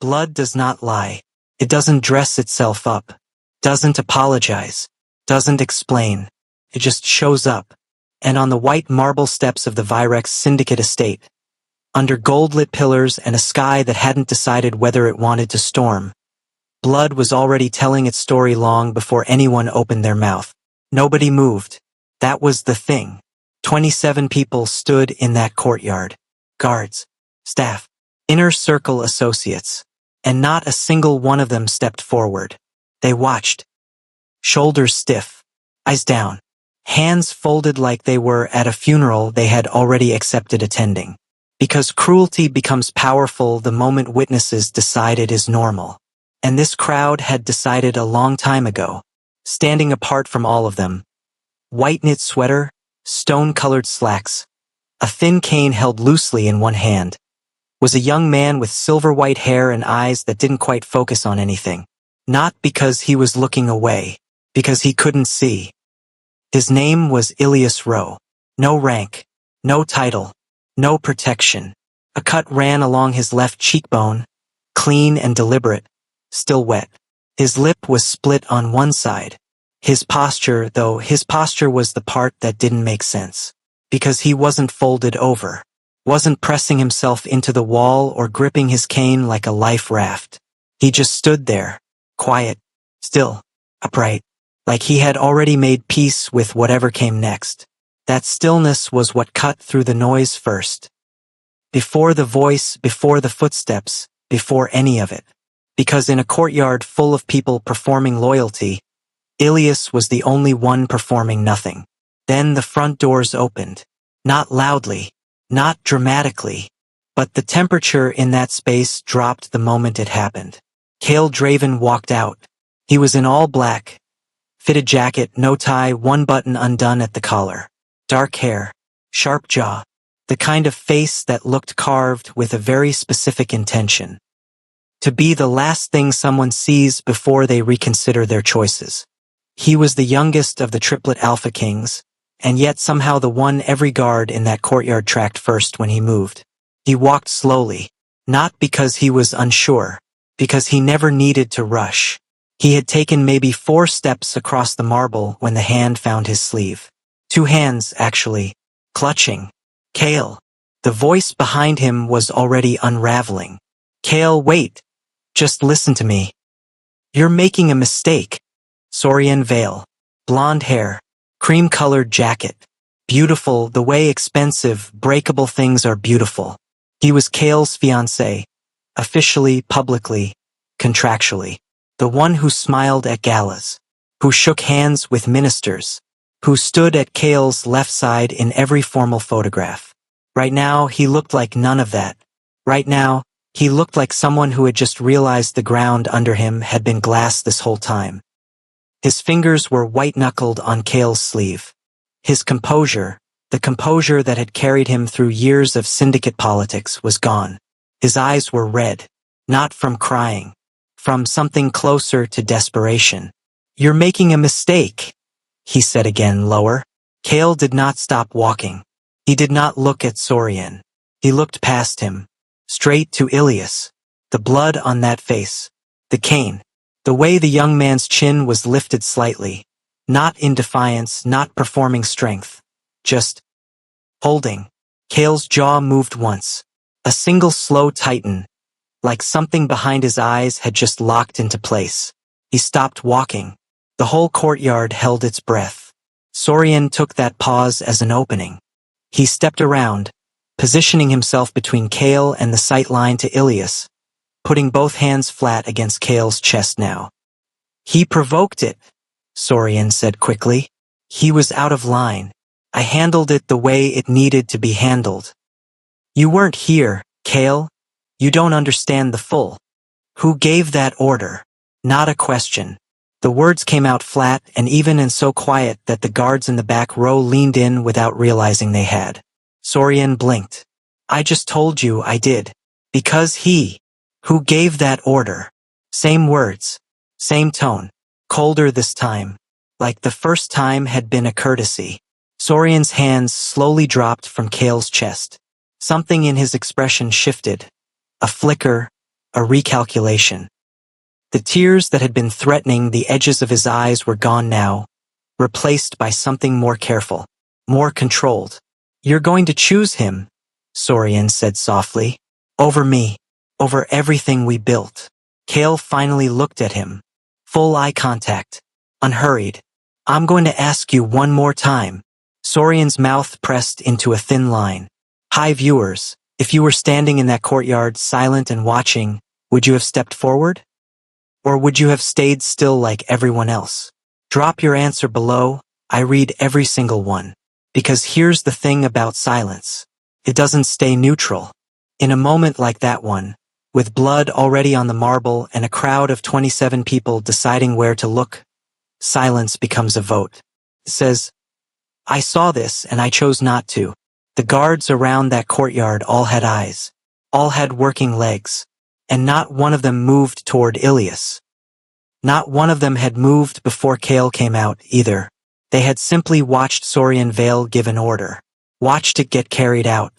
Blood does not lie. It doesn't dress itself up. Doesn't apologize. Doesn't explain. It just shows up. And on the white marble steps of the Virex Syndicate estate, under gold-lit pillars and a sky that hadn't decided whether it wanted to storm, Blood was already telling its story long before anyone opened their mouth. Nobody moved. That was the thing. 27 people stood in that courtyard. Guards, staff, inner circle associates. And not a single one of them stepped forward. They watched. Shoulders stiff. Eyes down. Hands folded like they were at a funeral they had already accepted attending. Because cruelty becomes powerful the moment witnesses decide it is normal. And this crowd had decided a long time ago. Standing apart from all of them. White knit sweater, stone-colored slacks, a thin cane held loosely in one hand, was a young man with silver-white hair and eyes that didn't quite focus on anything. Not because he was looking away, because he couldn't see. His name was Ilias Rowe. No rank, no title, no protection. A cut ran along his left cheekbone, clean and deliberate, still wet. His lip was split on one side. His posture was the part that didn't make sense. Because he wasn't folded over. Wasn't pressing himself into the wall or gripping his cane like a life raft. He just stood there, quiet, still, upright, like he had already made peace with whatever came next. That stillness was what cut through the noise first. Before the voice, before the footsteps, before any of it. Because in a courtyard full of people performing loyalty, Ilias was the only one performing nothing. Then the front doors opened. Not loudly. Not dramatically, but the temperature in that space dropped the moment it happened. Cale Draven walked out. He was in all black. Fitted jacket, no tie, one button undone at the collar. Dark hair, sharp jaw, the kind of face that looked carved with a very specific intention. To be the last thing someone sees before they reconsider their choices. He was the youngest of the Triplet Alpha Kings, and yet somehow the one every guard in that courtyard tracked first when he moved. He walked slowly, not because he was unsure, because he never needed to rush. He had taken maybe 4 steps across the marble when the hand found his sleeve. 2 hands, actually, clutching. Cale. The voice behind him was already unraveling. Cale, wait. Just listen to me. You're making a mistake. Saurian veil. Blonde hair. Cream-colored jacket. Beautiful the way expensive, breakable things are beautiful. He was Cale's fiancé. Officially, publicly, contractually. The one who smiled at galas. Who shook hands with ministers. Who stood at Cale's left side in every formal photograph. Right now, he looked like none of that. Right now, he looked like someone who had just realized the ground under him had been glass this whole time. His fingers were white-knuckled on Cale's sleeve. His composure, the composure that had carried him through years of syndicate politics, was gone. His eyes were red, not from crying, from something closer to desperation. You're making a mistake, he said again, lower. Cale did not stop walking. He did not look at Saurian. He looked past him, straight to Ilias. The blood on that face, the cane. The way the young man's chin was lifted slightly, not in defiance, not performing strength, just holding. Cale's jaw moved once, a single slow tighten, like something behind his eyes had just locked into place. He stopped walking. The whole courtyard held its breath. Saurian took that pause as an opening. He stepped around, positioning himself between Cale and the sight line to Ilias, putting both hands flat against Cale's chest now. He provoked it, Saurian said quickly. He was out of line. I handled it the way it needed to be handled. You weren't here, Cale. You don't understand the full. Who gave that order? Not a question. The words came out flat and even and so quiet that the guards in the back row leaned in without realizing they had. Saurian blinked. I just told you I did. Because he. Who gave that order? Same words. Same tone. Colder this time. Like the first time had been a courtesy. Saurian's hands slowly dropped from Cale's chest. Something in his expression shifted. A flicker, a recalculation. The tears that had been threatening the edges of his eyes were gone now, replaced by something more careful, more controlled. "You're going to choose him," Sorian said softly. "Over me. Over everything we built." Kale finally looked at him. Full eye contact. Unhurried. "I'm going to ask you one more time." Sorian's mouth pressed into a thin line. "Hi viewers, if you were standing in that courtyard silent and watching, would you have stepped forward? Or would you have stayed still like everyone else? Drop your answer below. I read every single one. Because here's the thing about silence. It doesn't stay neutral. In a moment like that one, with blood already on the marble and a crowd of 27 people deciding where to look, silence becomes a vote. It says, "I saw this and I chose not to." The guards around that courtyard all had eyes, all had working legs, and not one of them moved toward Ilias. Not one of them had moved before Kale came out, either. They had simply watched Sorian Vale give an order, watched it get carried out,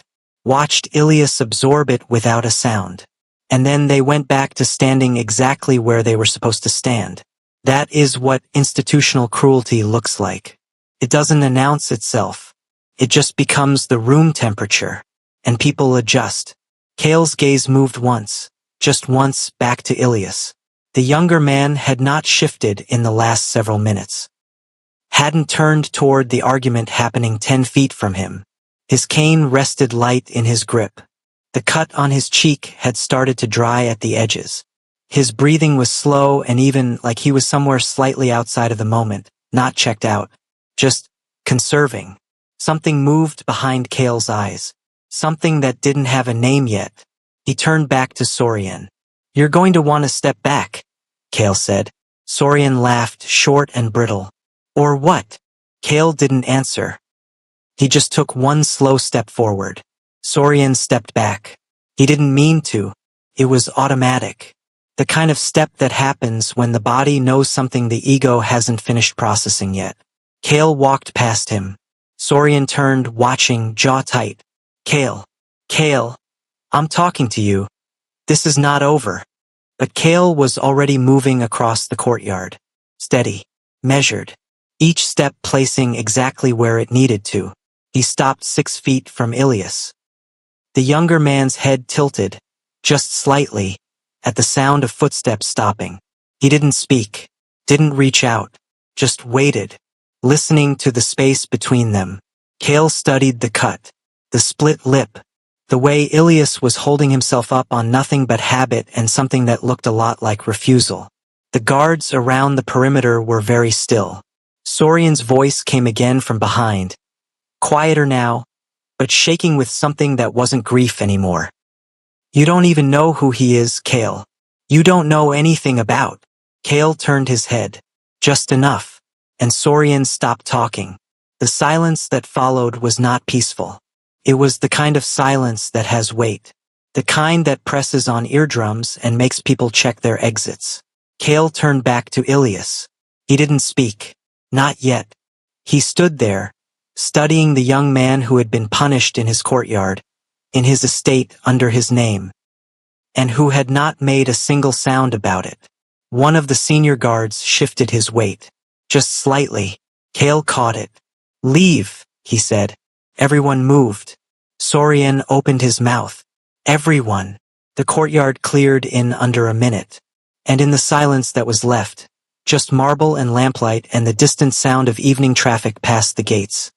watched Ilias absorb it without a sound. And then they went back to standing exactly where they were supposed to stand. That is what institutional cruelty looks like. It doesn't announce itself. It just becomes the room temperature, and people adjust. Kale's gaze moved once, just once, back to Ilias. The younger man had not shifted in the last several minutes. Hadn't turned toward the argument happening 10 feet from him. His cane rested light in his grip. The cut on his cheek had started to dry at the edges. His breathing was slow and even, like he was somewhere slightly outside of the moment, not checked out, just conserving. Something moved behind Kale's eyes, something that didn't have a name yet. He turned back to Sorian. "You're going to want to step back," Kale said. Sorian laughed, short and brittle. "Or what?" Kale didn't answer. He just took one slow step forward. Sorian stepped back. He didn't mean to. It was automatic. The kind of step that happens when the body knows something the ego hasn't finished processing yet. Kale walked past him. Sorian turned, watching, jaw tight. "Kale. Kale. I'm talking to you. This is not over." But Kale was already moving across the courtyard. Steady. Measured. Each step placing exactly where it needed to. He stopped 6 feet from Ilias. The younger man's head tilted, just slightly, at the sound of footsteps stopping. He didn't speak, didn't reach out, just waited, listening to the space between them. Kale studied the cut, the split lip, the way Ilias was holding himself up on nothing but habit and something that looked a lot like refusal. The guards around the perimeter were very still. Sorian's voice came again from behind, quieter now, but shaking with something that wasn't grief anymore. "You don't even know who he is, Kale. You don't know anything about." Kale turned his head. Just enough. And Sorian stopped talking. The silence that followed was not peaceful. It was the kind of silence that has weight. The kind that presses on eardrums and makes people check their exits. Kale turned back to Ilias. He didn't speak. Not yet. He stood there, studying the young man who had been punished in his courtyard, in his estate under his name, and who had not made a single sound about it. One of the senior guards shifted his weight. Just slightly. Kale caught it. "Leave," he said. Everyone moved. Sorian opened his mouth. Everyone. The courtyard cleared in under a minute. And in the silence that was left, just marble and lamplight and the distant sound of evening traffic past the gates.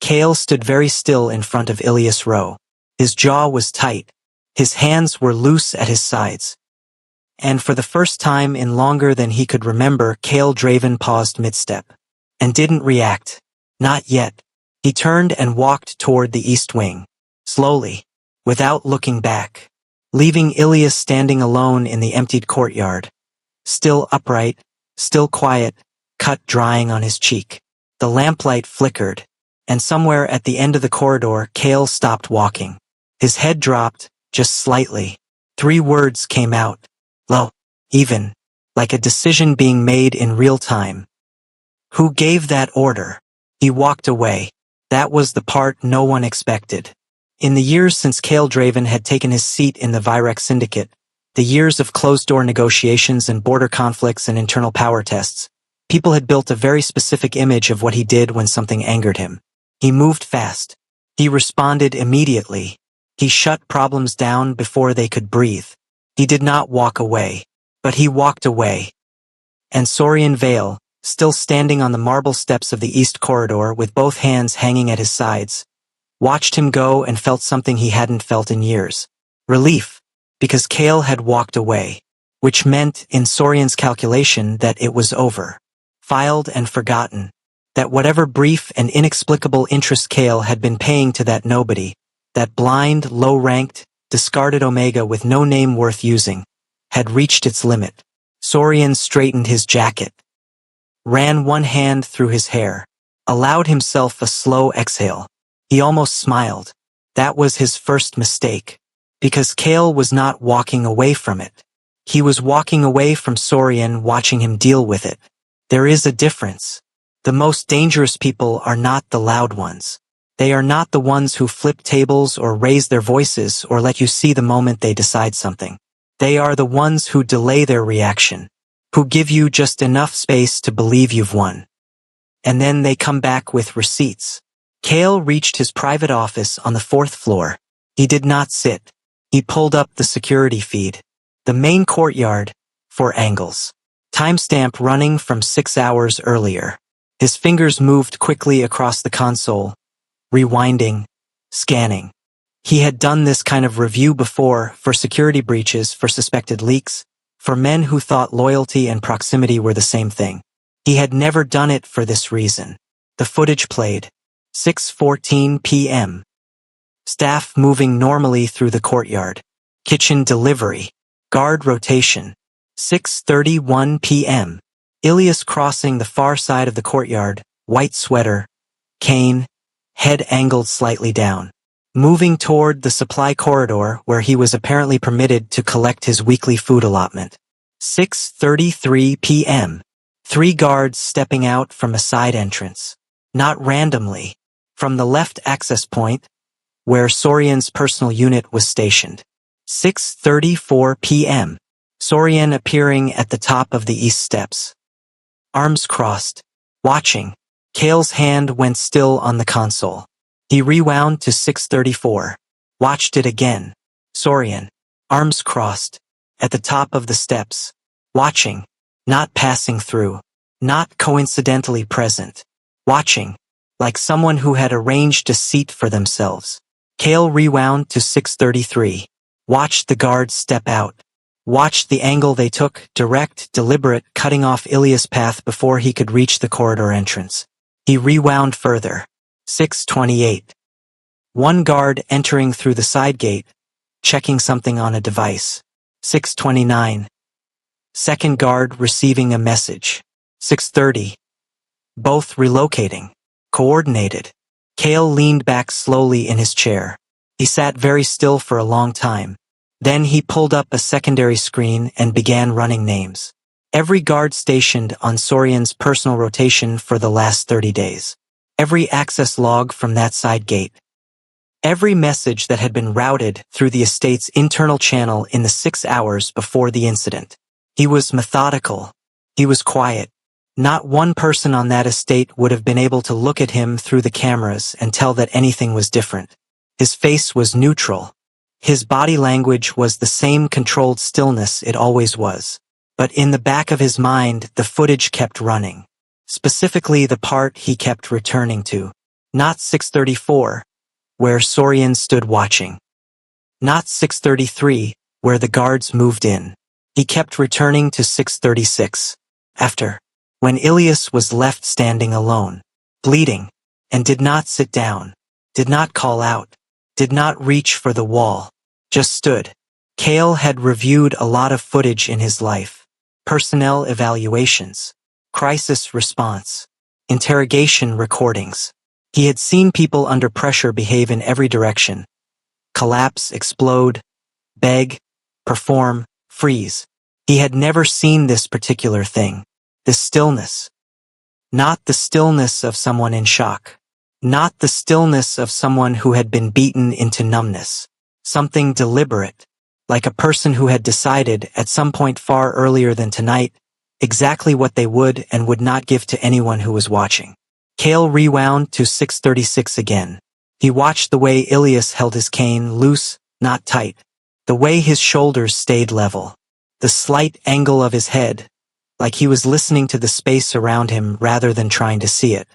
Kale stood very still in front of Ilias Rowe. His jaw was tight. His hands were loose at his sides. And for the first time in longer than he could remember, Kale Draven paused mid-step. And didn't react. Not yet. He turned and walked toward the east wing. Slowly. Without looking back. Leaving Ilias standing alone in the emptied courtyard. Still upright. Still quiet. Cut drying on his cheek. The lamplight flickered. And somewhere at the end of the corridor, Kale stopped walking. His head dropped, just slightly. 3 words came out. Low. Even. Like a decision being made in real time. Who gave that order? He walked away. That was the part no one expected. In the years since Kale Draven had taken his seat in the Virex Syndicate, The years of closed-door negotiations and border conflicts and internal power tests. People had built a very specific image of what he did when something angered him. He moved fast. He responded immediately. He shut problems down before they could breathe. He did not walk away, but he walked away. And Saurian Vale, still standing on the marble steps of the East Corridor with both hands hanging at his sides, watched him go and felt something he hadn't felt in years. Relief, because Kale had walked away, which meant, in Saurian's calculation, that it was over. Filed and forgotten. That whatever brief and inexplicable interest Kale had been paying to that nobody, that blind, low-ranked, discarded Omega with no name worth using, had reached its limit. Saurian straightened his jacket, ran one hand through his hair, allowed himself a slow exhale. He almost smiled. That was his first mistake. Because Kale was not walking away from it. He was walking away from Saurian, watching him deal with it. There is a difference. The most dangerous people are not the loud ones. They are not the ones who flip tables or raise their voices or let you see the moment they decide something. They are the ones who delay their reaction, who give you just enough space to believe you've won. And then they come back with receipts. Kale reached his private office on the 4th floor. He did not sit. He pulled up the security feed. The main courtyard, 4 angles. Timestamp running from 6 hours earlier. His fingers moved quickly across the console, rewinding, scanning. He had done this kind of review before for security breaches, for suspected leaks, for men who thought loyalty and proximity were the same thing. He had never done it for this reason. The footage played. 6:14 p.m. Staff moving normally through the courtyard. Kitchen delivery. Guard rotation. 6:31 p.m. Ilias crossing the far side of the courtyard, white sweater, cane, head angled slightly down. Moving toward the supply corridor where he was apparently permitted to collect his weekly food allotment. 6:33 p.m. 3 guards stepping out from a side entrance. Not randomly. From the left access point, where Saurian's personal unit was stationed. 6:34 p.m. Saurian appearing at the top of the east steps. Arms crossed. Watching. Kale's hand went still on the console. He rewound to 6:34. Watched it again. Saurian. Arms crossed. At the top of the steps. Watching. Not passing through. Not coincidentally present. Watching. Like someone who had arranged a seat for themselves. Kale rewound to 6:33. Watched the guards step out. Watched the angle they took, direct, deliberate, cutting off Ilias' path before he could reach the corridor entrance. He rewound further. 6:28. 1 guard entering through the side gate, checking something on a device. 6:29. 2nd guard receiving a message. 6:30. Both relocating. Coordinated. Kale leaned back slowly in his chair. He sat very still for a long time. Then he pulled up a secondary screen and began running names. Every guard stationed on Saurian's personal rotation for the last 30 days. Every access log from that side gate. Every message that had been routed through the estate's internal channel in the 6 hours before the incident. He was methodical. He was quiet. Not one person on that estate would have been able to look at him through the cameras and tell that anything was different. His face was neutral. His body language was the same controlled stillness it always was. But in the back of his mind, the footage kept running. Specifically the part he kept returning to. Not 6:34, where Saurian stood watching. Not 6:33, where the guards moved in. He kept returning to 6:36. After. When Ilias was left standing alone, bleeding, and did not sit down, did not call out, did not reach for the wall, just stood. Kale had reviewed a lot of footage in his life. Personnel evaluations, crisis response, interrogation recordings. He had seen people under pressure behave in every direction. Collapse, explode, beg, perform, freeze. He had never seen this particular thing. This stillness. Not the stillness of someone in shock. Not the stillness of someone who had been beaten into numbness. Something deliberate. like a person who had decided, at some point far earlier than tonight, exactly what they would and would not give to anyone who was watching. Cale rewound to 636 again. He watched the way Ilias held his cane loose, not tight. The way his shoulders stayed level. The slight angle of his head, like he was listening to the space around him rather than trying to see it.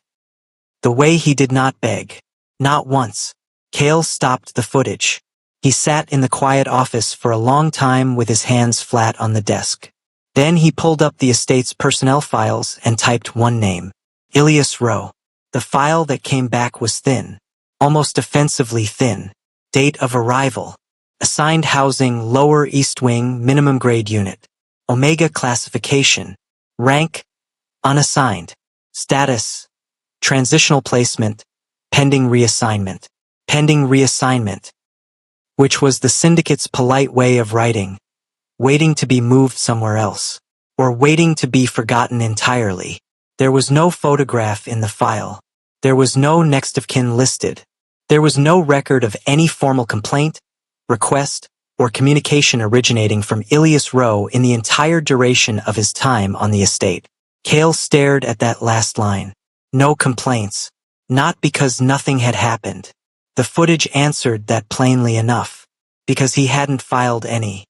The way he did not beg. Not once. Cale stopped the footage. He sat in the quiet office for a long time with his hands flat on the desk. Then he pulled up the estate's personnel files and typed one name. Ilias Rowe. The file that came back was thin. Almost offensively thin. Date of arrival. Assigned housing, Lower East Wing, minimum grade unit. Omega classification. Rank, unassigned. Status, transitional placement, pending reassignment. Pending reassignment. Which was the syndicate's polite way of writing, waiting to be moved somewhere else, or waiting to be forgotten entirely. There was no photograph in the file. There was no next of kin listed. There was no record of any formal complaint, request, or communication originating from Ilias Rowe in the entire duration of his time on the estate. Cale stared at that last line. No complaints. Not because nothing had happened. The footage answered that plainly enough. Because he hadn't filed any.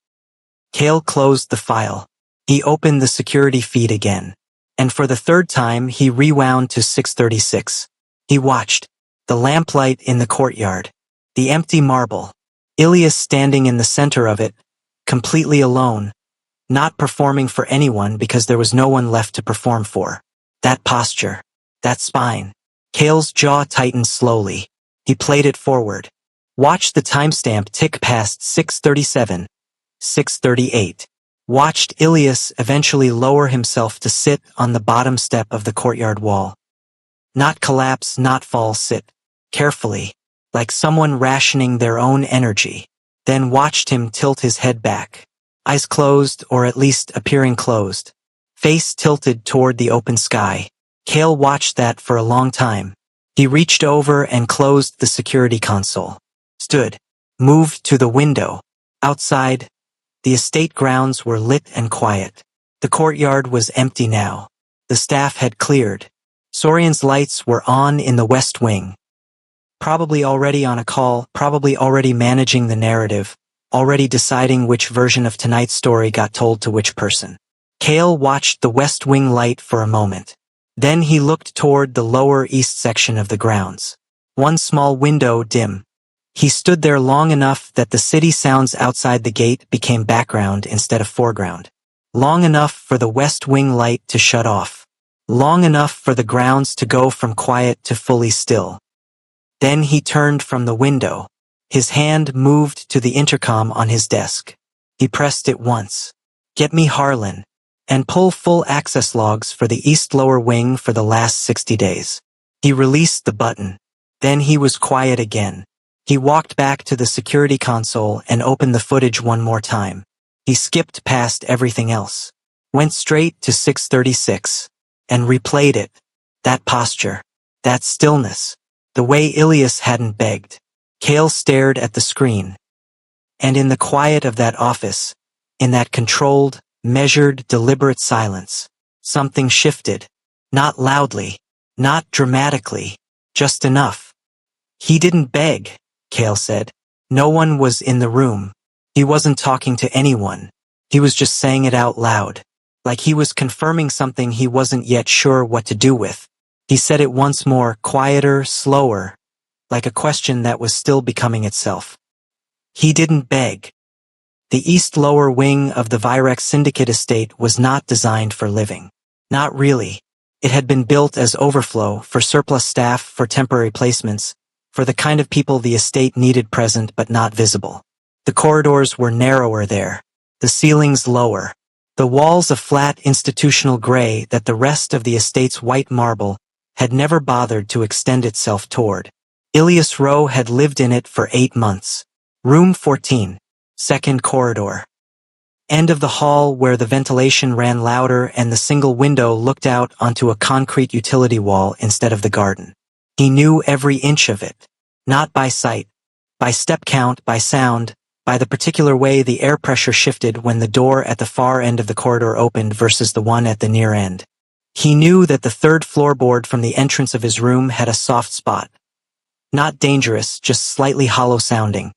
Cale closed the file. He opened the security feed again. And for the third time he rewound to 636. He watched. The lamplight in the courtyard. The empty marble. Ilias standing in the center of it, completely alone, not performing for anyone because there was no one left to perform for. That posture. That spine. Cale's jaw tightened slowly. He played it forward. Watched the timestamp tick past 6:37, 6:38. Watched Ilias eventually lower himself to sit on the bottom step of the courtyard wall. Not collapse, not fall, sit. Carefully, like someone rationing their own energy. Then watched him tilt his head back. Eyes closed, or at least appearing closed. Face tilted toward the open sky. Cale watched that for a long time. He reached over and closed the security console. Stood. Moved to the window. Outside, the estate grounds were lit and quiet. The courtyard was empty now. The staff had cleared. Sorian's lights were on in the West Wing. Probably already on a call, probably already managing the narrative, already deciding which version of tonight's story got told to which person. Cale watched the West Wing light for a moment. Then he looked toward the lower east section of the grounds. One small window dim. He stood there long enough that the city sounds outside the gate became background instead of foreground. Long enough for the West Wing light to shut off. Long enough for the grounds to go from quiet to fully still. Then he turned from the window. His hand moved to the intercom on his desk. He pressed it once. Get me Harlan. And pull full access logs for the East Lower Wing for the last 60 days. He released the button. Then he was quiet again. He walked back to the security console and opened the footage one more time. He skipped past everything else. Went straight to 636. And replayed it. That posture. That stillness. The way Ilias hadn't begged. Cale stared at the screen. And in the quiet of that office, in that controlled, measured, deliberate silence, something shifted. Not loudly. Not dramatically. Just enough. He didn't beg, Cale said. No one was in the room. He wasn't talking to anyone. He was just saying it out loud. Like he was confirming something he wasn't yet sure what to do with. He said it once more, quieter, slower, like a question that was still becoming itself. He didn't beg. The East Lower Wing of the Virex Syndicate estate was not designed for living. Not really. It had been built as overflow, for surplus staff, for temporary placements, for the kind of people the estate needed present but not visible. The corridors were narrower there, the ceilings lower, the walls a flat institutional gray that the rest of the estate's white marble had never bothered to extend itself toward. Ilias Rowe had lived in it for 8 months. Room 14, second corridor. End of the hall where the ventilation ran louder and the single window looked out onto a concrete utility wall instead of the garden. He knew every inch of it. Not by sight, by step count, by sound, by the particular way the air pressure shifted when the door at the far end of the corridor opened versus the one at the near end. He knew that the third floorboard from the entrance of his room had a soft spot. Not dangerous, just slightly hollow sounding.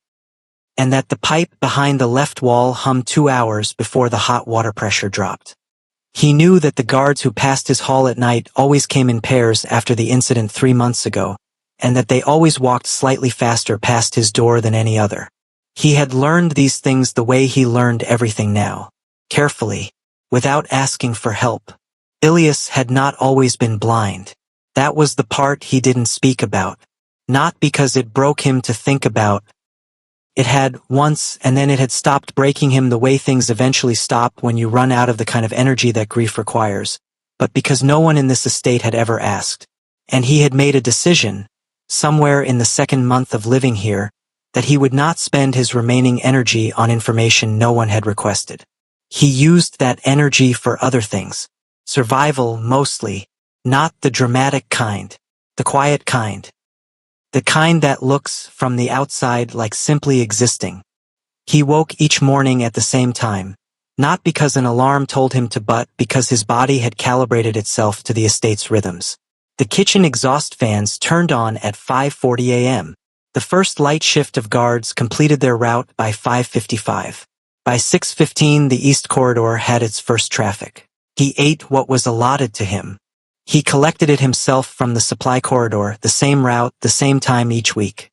And that the pipe behind the left wall hummed 2 hours before the hot water pressure dropped. He knew that the guards who passed his hall at night always came in pairs after the incident 3 months ago, and that they always walked slightly faster past his door than any other. He had learned these things the way he learned everything now, carefully, without asking for help. Ilias had not always been blind. That was the part he didn't speak about. Not because it broke him to think about. It had once, and then it had stopped breaking him the way things eventually stop when you run out of the kind of energy that grief requires, but because no one in this estate had ever asked. And he had made a decision, somewhere in the second month of living here, that he would not spend his remaining energy on information no one had requested. He used that energy for other things. Survival, mostly. Not the dramatic kind. The quiet kind. The kind that looks, from the outside, like simply existing. He woke each morning at the same time, not because an alarm told him to but because his body had calibrated itself to the estate's rhythms. The kitchen exhaust fans turned on at 5:40 a.m. The first light shift of guards completed their route by 5:55. By 6:15 the East Corridor had its first traffic. He ate what was allotted to him. He collected it himself from the supply corridor, the same route, the same time each week.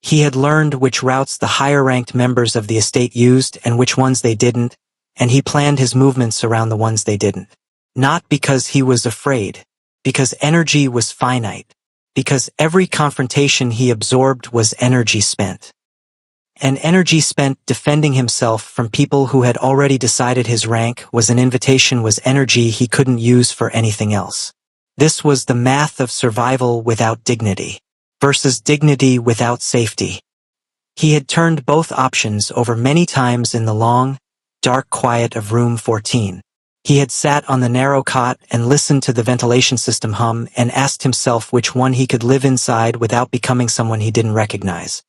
He had learned which routes the higher-ranked members of the estate used and which ones they didn't, and he planned his movements around the ones they didn't. Not because he was afraid, because energy was finite, because every confrontation he absorbed was energy spent. And energy spent defending himself from people who had already decided his rank was an invitation was energy he couldn't use for anything else. This was the math of survival without dignity versus dignity without safety. He had turned both options over many times in the long, dark quiet of room 14. He had sat on the narrow cot and listened to the ventilation system hum and asked himself which one he could live inside without becoming someone he didn't recognize.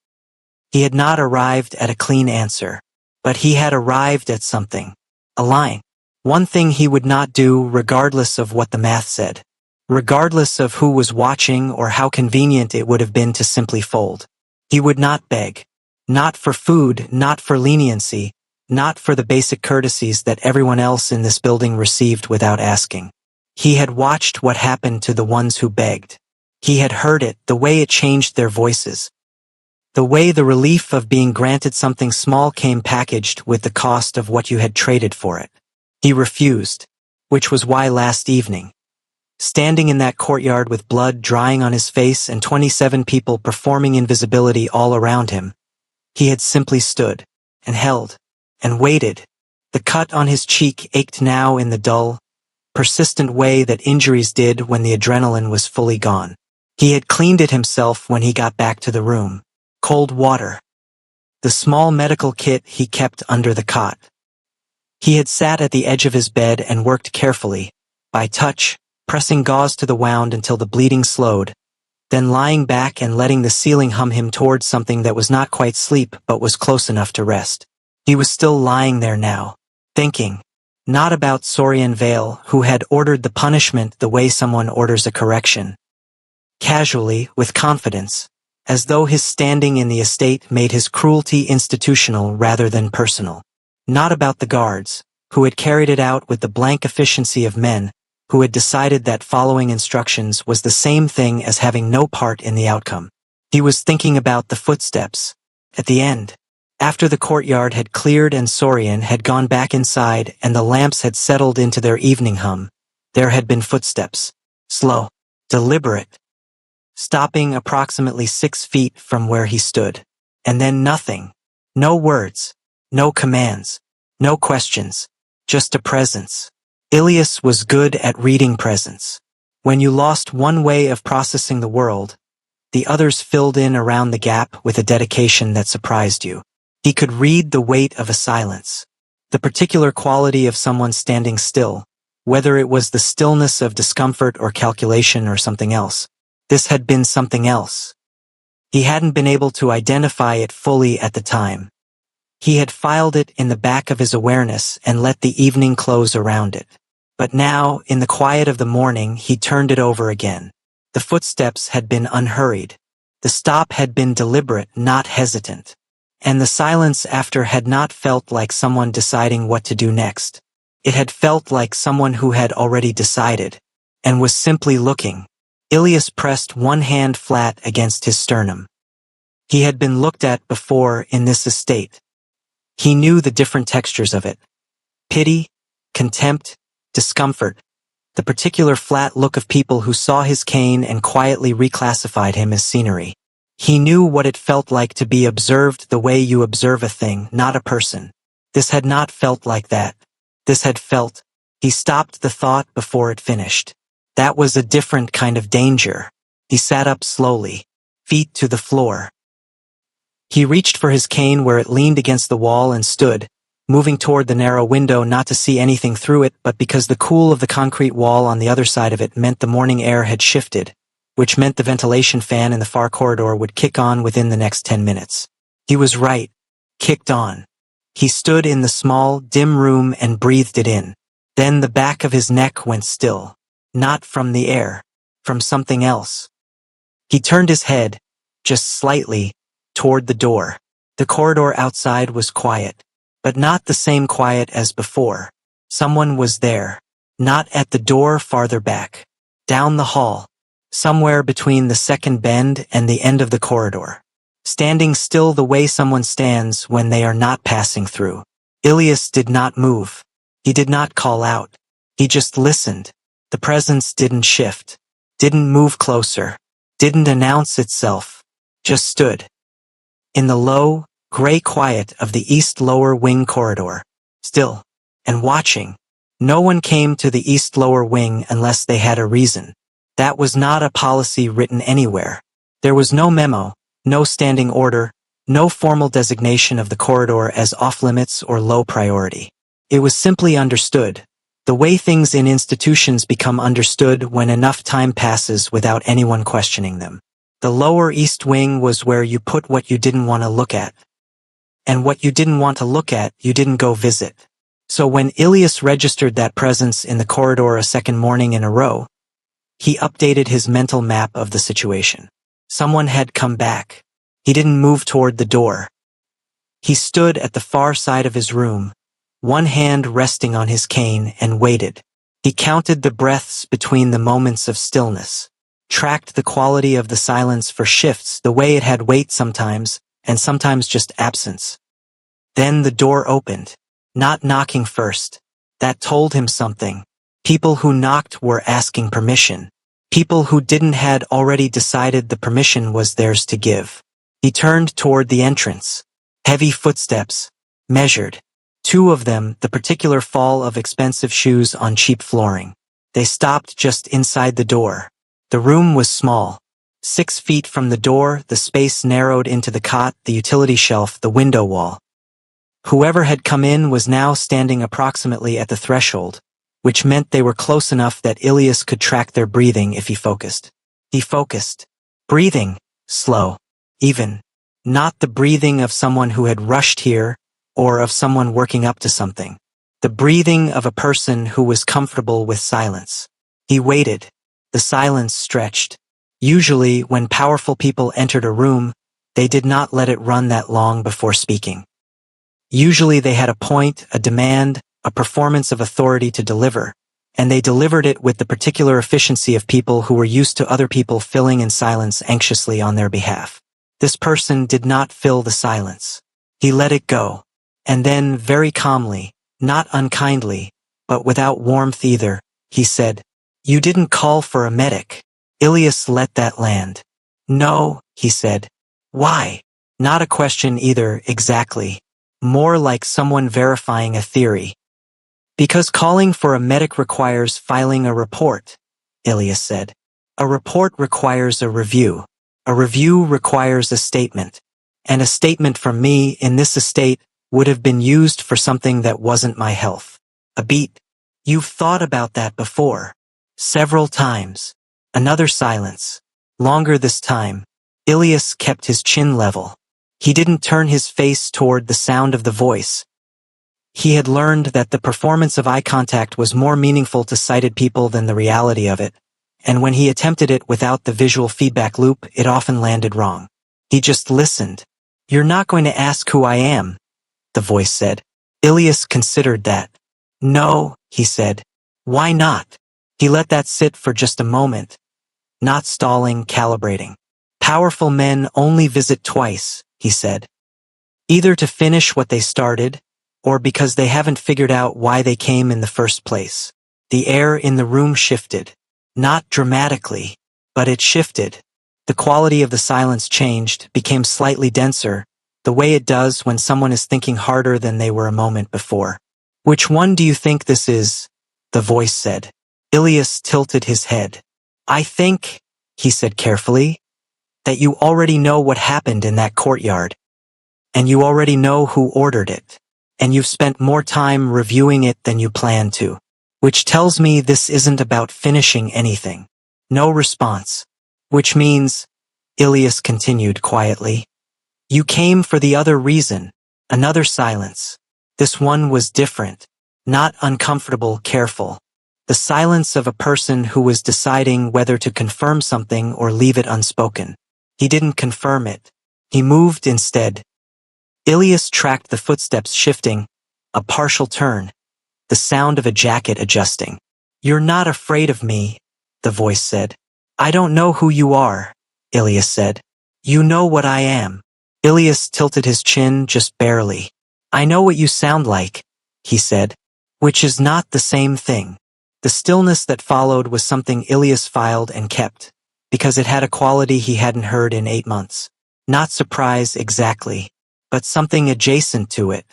He had not arrived at a clean answer, but he had arrived at something. A line. One thing he would not do regardless of what the math said. Regardless of who was watching or how convenient it would have been to simply fold. He would not beg. Not for food, not for leniency, not for the basic courtesies that everyone else in this building received without asking. He had watched what happened to the ones who begged. He had heard it, the way it changed their voices. The way the relief of being granted something small came packaged with the cost of what you had traded for it. He refused, which was why last evening, standing in that courtyard with blood drying on his face and 27 people performing invisibility all around him, he had simply stood, and held, and waited. The cut on his cheek ached now in the dull, persistent way that injuries did when the adrenaline was fully gone. He had cleaned it himself when he got back to the room. Cold water. The small medical kit he kept under the cot. He had sat at the edge of his bed and worked carefully, by touch, pressing gauze to the wound until the bleeding slowed, then lying back and letting the ceiling hum him towards something that was not quite sleep but was close enough to rest. He was still lying there now, thinking, not about Sorian Vale, who had ordered the punishment the way someone orders a correction. Casually, with confidence, as though his standing in the estate made his cruelty institutional rather than personal. Not about the guards, who had carried it out with the blank efficiency of men, who had decided that following instructions was the same thing as having no part in the outcome. He was thinking about the footsteps. At the end, after the courtyard had cleared and Sorian had gone back inside and the lamps had settled into their evening hum, there had been footsteps. Slow, deliberate, stopping approximately 6 feet from where he stood. And then nothing. No words. No commands. No questions. Just a presence. Ilias was good at reading presence. When you lost one way of processing the world, the others filled in around the gap with a dedication that surprised you. He could read the weight of a silence. The particular quality of someone standing still, whether it was the stillness of discomfort or calculation or something else. This had been something else. He hadn't been able to identify it fully at the time. He had filed it in the back of his awareness and let the evening close around it. But now, in the quiet of the morning, he turned it over again. The footsteps had been unhurried. The stop had been deliberate, not hesitant. And the silence after had not felt like someone deciding what to do next. It had felt like someone who had already decided, and was simply looking. Ilias pressed one hand flat against his sternum. He had been looked at before in this estate. He knew the different textures of it. Pity, contempt, discomfort, the particular flat look of people who saw his cane and quietly reclassified him as scenery. He knew what it felt like to be observed the way you observe a thing, not a person. This had not felt like that. This had felt. He stopped the thought before it finished. That was a different kind of danger. He sat up slowly, feet to the floor. He reached for his cane where it leaned against the wall and stood, moving toward the narrow window not to see anything through it but because the cool of the concrete wall on the other side of it meant the morning air had shifted, which meant the ventilation fan in the far corridor would kick on within the next 10 minutes. He was right. Kicked on. He stood in the small, dim room and breathed it in. Then the back of his neck went still. Not from the air. From something else. He turned his head, just slightly, toward the door. The corridor outside was quiet. But not the same quiet as before. Someone was there. Not at the door farther back. Down the hall. Somewhere between the second bend and the end of the corridor. Standing still the way someone stands when they are not passing through. Ilias did not move. He did not call out. He just listened. The presence didn't shift. Didn't move closer. Didn't announce itself. Just stood. In the low, gray quiet of the east lower wing corridor. Still. And watching. No one came to the east lower wing unless they had a reason. That was not a policy written anywhere. There was no memo, no standing order, no formal designation of the corridor as off-limits or low priority. It was simply understood, the way things in institutions become understood when enough time passes without anyone questioning them. The lower east wing was where you put what you didn't want to look at. And what you didn't want to look at, you didn't go visit. So when Ilias registered that presence in the corridor a second morning in a row, he updated his mental map of the situation. Someone had come back. He didn't move toward the door. He stood at the far side of his room, one hand resting on his cane, and waited. He counted the breaths between the moments of stillness, tracked the quality of the silence for shifts the way it had weight sometimes, and sometimes just absence. Then the door opened. Not knocking first. That told him something. People who knocked were asking permission. People who didn't had already decided the permission was theirs to give. He turned toward the entrance. Heavy footsteps. Measured. Two of them, the particular fall of expensive shoes on cheap flooring. They stopped just inside the door. The room was small. 6 feet from the door, the space narrowed into the cot, the utility shelf, the window wall. Whoever had come in was now standing approximately at the threshold, which meant they were close enough that Ilias could track their breathing if he focused. He focused. Breathing. Slow. Even. Not the breathing of someone who had rushed here, or of someone working up to something. The breathing of a person who was comfortable with silence. He waited. The silence stretched. Usually, when powerful people entered a room, they did not let it run that long before speaking. Usually they had a point, a demand, a performance of authority to deliver, and they delivered it with the particular efficiency of people who were used to other people filling in silence anxiously on their behalf. This person did not fill the silence. He let it go. And then, very calmly, not unkindly, but without warmth either, he said, "You didn't call for a medic." Ilias let that land. "No," he said. "Why?" Not a question either, exactly. More like someone verifying a theory. "Because calling for a medic requires filing a report," Ilias said. "A report requires a review. A review requires a statement. And a statement from me in this estate would have been used for something that wasn't my health. A beat. You've thought about that before. Several times." Another silence. Longer this time. Ilias kept his chin level. He didn't turn his face toward the sound of the voice. He had learned that the performance of eye contact was more meaningful to sighted people than the reality of it, and when he attempted it without the visual feedback loop, it often landed wrong. He just listened. "You're not going to ask who I am," the voice said. Ilias considered that. "No," he said. "Why not?" He let that sit for just a moment, not stalling, calibrating. "Powerful men only visit twice," he said. "Either to finish what they started, or because they haven't figured out why they came in the first place." The air in the room shifted. Not dramatically, but it shifted. The quality of the silence changed, became slightly denser, the way it does when someone is thinking harder than they were a moment before. "Which one do you think this is?" the voice said. Ilias tilted his head. "I think," he said carefully, "that you already know what happened in that courtyard. And you already know who ordered it. And you've spent more time reviewing it than you planned to. Which tells me this isn't about finishing anything." No response. "Which means," Ilias continued quietly, "you came for the other reason." Another silence. This one was different. Not uncomfortable, careful. The silence of a person who was deciding whether to confirm something or leave it unspoken. He didn't confirm it. He moved instead. Ilias tracked the footsteps shifting, a partial turn, the sound of a jacket adjusting. "You're not afraid of me," the voice said. "I don't know who you are," Ilias said. "You know what I am." Ilias tilted his chin just barely. "I know what you sound like," he said, "which is not the same thing." The stillness that followed was something Ilias filed and kept, because it had a quality he hadn't heard in 8 months. Not surprise exactly, but something adjacent to it.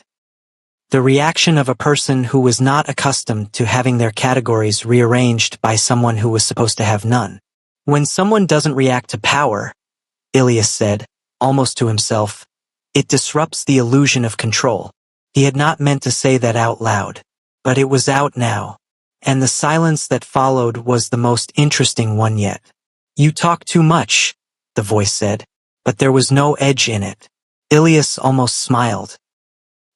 The reaction of a person who was not accustomed to having their categories rearranged by someone who was supposed to have none. "When someone doesn't react to power," Ilias said, almost to himself, "it disrupts the illusion of control." He had not meant to say that out loud, but it was out now. And the silence that followed was the most interesting one yet. "You talk too much," the voice said, but there was no edge in it. Ilias almost smiled.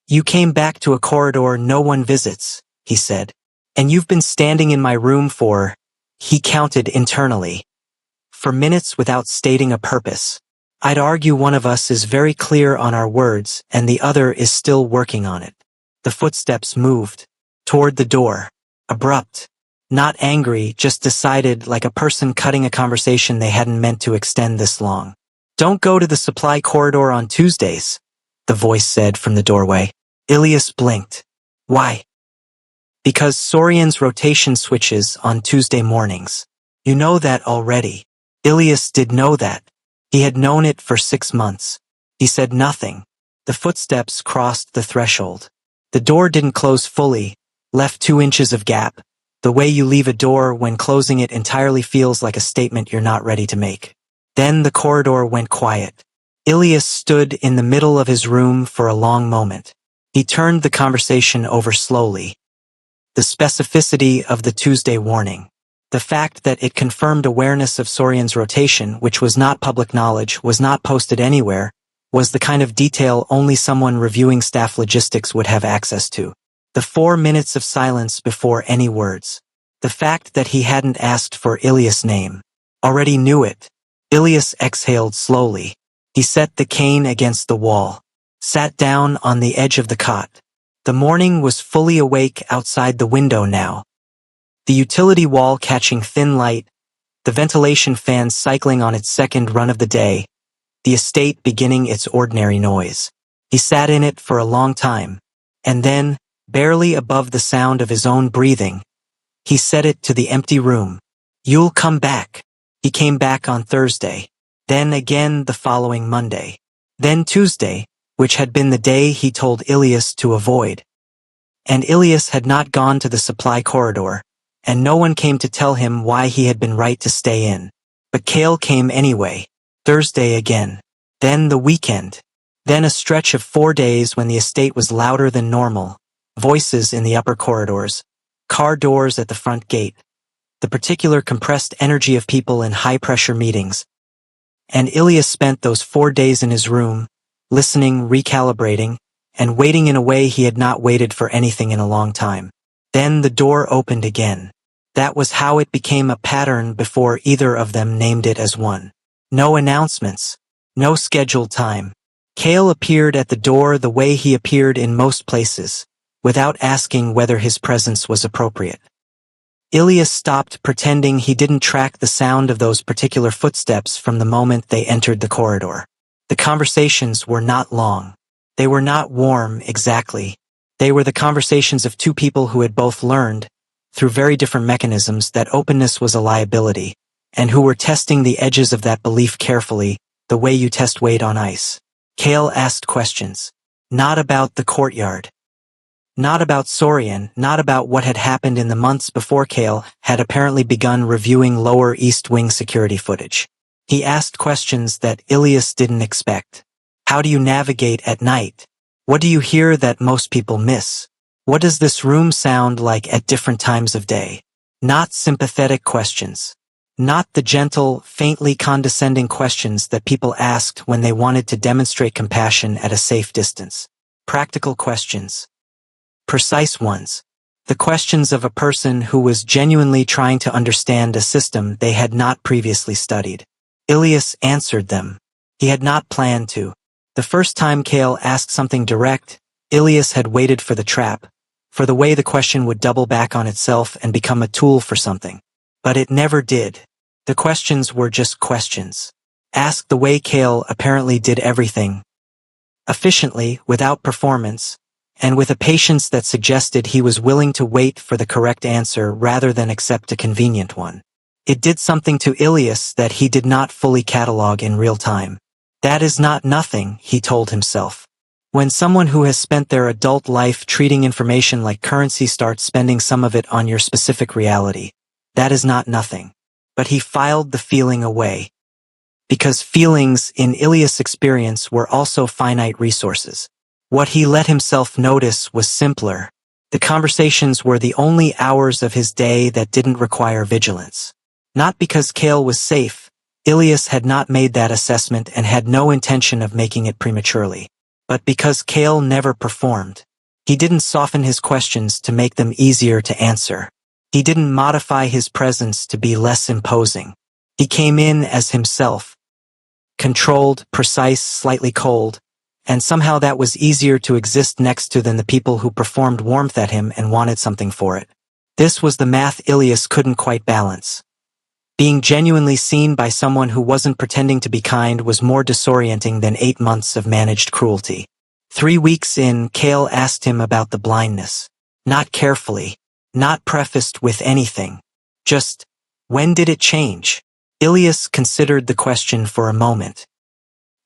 "You came back to a corridor no one visits," he said. "And you've been standing in my room for," he counted internally, "for minutes without stating a purpose. I'd argue one of us is very clear on our words and the other is still working on it." The footsteps moved toward the door. Abrupt. Not angry, just decided, like a person cutting a conversation they hadn't meant to extend this long. "Don't go to the supply corridor on Tuesdays," the voice said from the doorway. Ilias blinked. "Why?" "Because Sorian's rotation switches on Tuesday mornings. You know that already." Ilias did know that. He had known it for 6 months. He said nothing. The footsteps crossed the threshold. The door didn't close fully, left 2 inches of gap, the way you leave a door when closing it entirely feels like a statement you're not ready to make. Then the corridor went quiet. Ilias stood in the middle of his room for a long moment. He turned the conversation over slowly. The specificity of the Tuesday warning. The fact that it confirmed awareness of Sorian's rotation, which was not public knowledge, was not posted anywhere, was the kind of detail only someone reviewing staff logistics would have access to. The 4 minutes of silence before any words. The fact that he hadn't asked for Ilias' name. Already knew it. Ilias exhaled slowly. He set the cane against the wall. Sat down on the edge of the cot. The morning was fully awake outside the window now. The utility wall catching thin light, the ventilation fan cycling on its second run of the day, the estate beginning its ordinary noise. He sat in it for a long time, and then, barely above the sound of his own breathing, he said it to the empty room. "You'll come back." He came back on Thursday, then again the following Monday, then Tuesday, which had been the day he told Ilias to avoid. And Ilias had not gone to the supply corridor, and no one came to tell him why he had been right to stay in. But Kale came anyway. Thursday again. Then the weekend. Then a stretch of 4 days when the estate was louder than normal. Voices in the upper corridors. Car doors at the front gate. The particular compressed energy of people in high-pressure meetings. And Ilias spent those 4 days in his room, listening, recalibrating, and waiting in a way he had not waited for anything in a long time. Then the door opened again. That was how it became a pattern before either of them named it as one. No announcements. No scheduled time. Cale appeared at the door the way he appeared in most places, without asking whether his presence was appropriate. Ilias stopped pretending he didn't track the sound of those particular footsteps from the moment they entered the corridor. The conversations were not long. They were not warm, exactly. They were the conversations of two people who had both learned, through very different mechanisms, that openness was a liability, and who were testing the edges of that belief carefully, the way you test weight on ice. Cale asked questions. Not about the courtyard. Not about Sorian, not about what had happened in the months before Cale had apparently begun reviewing Lower East Wing security footage. He asked questions that Ilias didn't expect. How do you navigate at night? What do you hear that most people miss? What does this room sound like at different times of day? Not sympathetic questions. Not the gentle, faintly condescending questions that people asked when they wanted to demonstrate compassion at a safe distance. Practical questions. Precise ones. The questions of a person who was genuinely trying to understand a system they had not previously studied. Ilias answered them. He had not planned to. The first time Cale asked something direct, Ilias had waited for the trap, for the way the question would double back on itself and become a tool for something. But it never did. The questions were just questions. Asked the way Cale apparently did everything. Efficiently, without performance, and with a patience that suggested he was willing to wait for the correct answer rather than accept a convenient one. It did something to Ilias that he did not fully catalog in real time. That is not nothing, he told himself. When someone who has spent their adult life treating information like currency starts spending some of it on your specific reality, that is not nothing. But he filed the feeling away. Because feelings, in Ilias' experience, were also finite resources. What he let himself notice was simpler. The conversations were the only hours of his day that didn't require vigilance. Not because Cale was safe. Ilias had not made that assessment and had no intention of making it prematurely. But because Cale never performed. He didn't soften his questions to make them easier to answer. He didn't modify his presence to be less imposing. He came in as himself. Controlled, precise, slightly cold, and somehow that was easier to exist next to than the people who performed warmth at him and wanted something for it. This was the math Ilias couldn't quite balance. Being genuinely seen by someone who wasn't pretending to be kind was more disorienting than 8 months of managed cruelty. 3 weeks in, Cale asked him about the blindness. Not carefully. Not prefaced with anything. Just, when did it change? Ilias considered the question for a moment.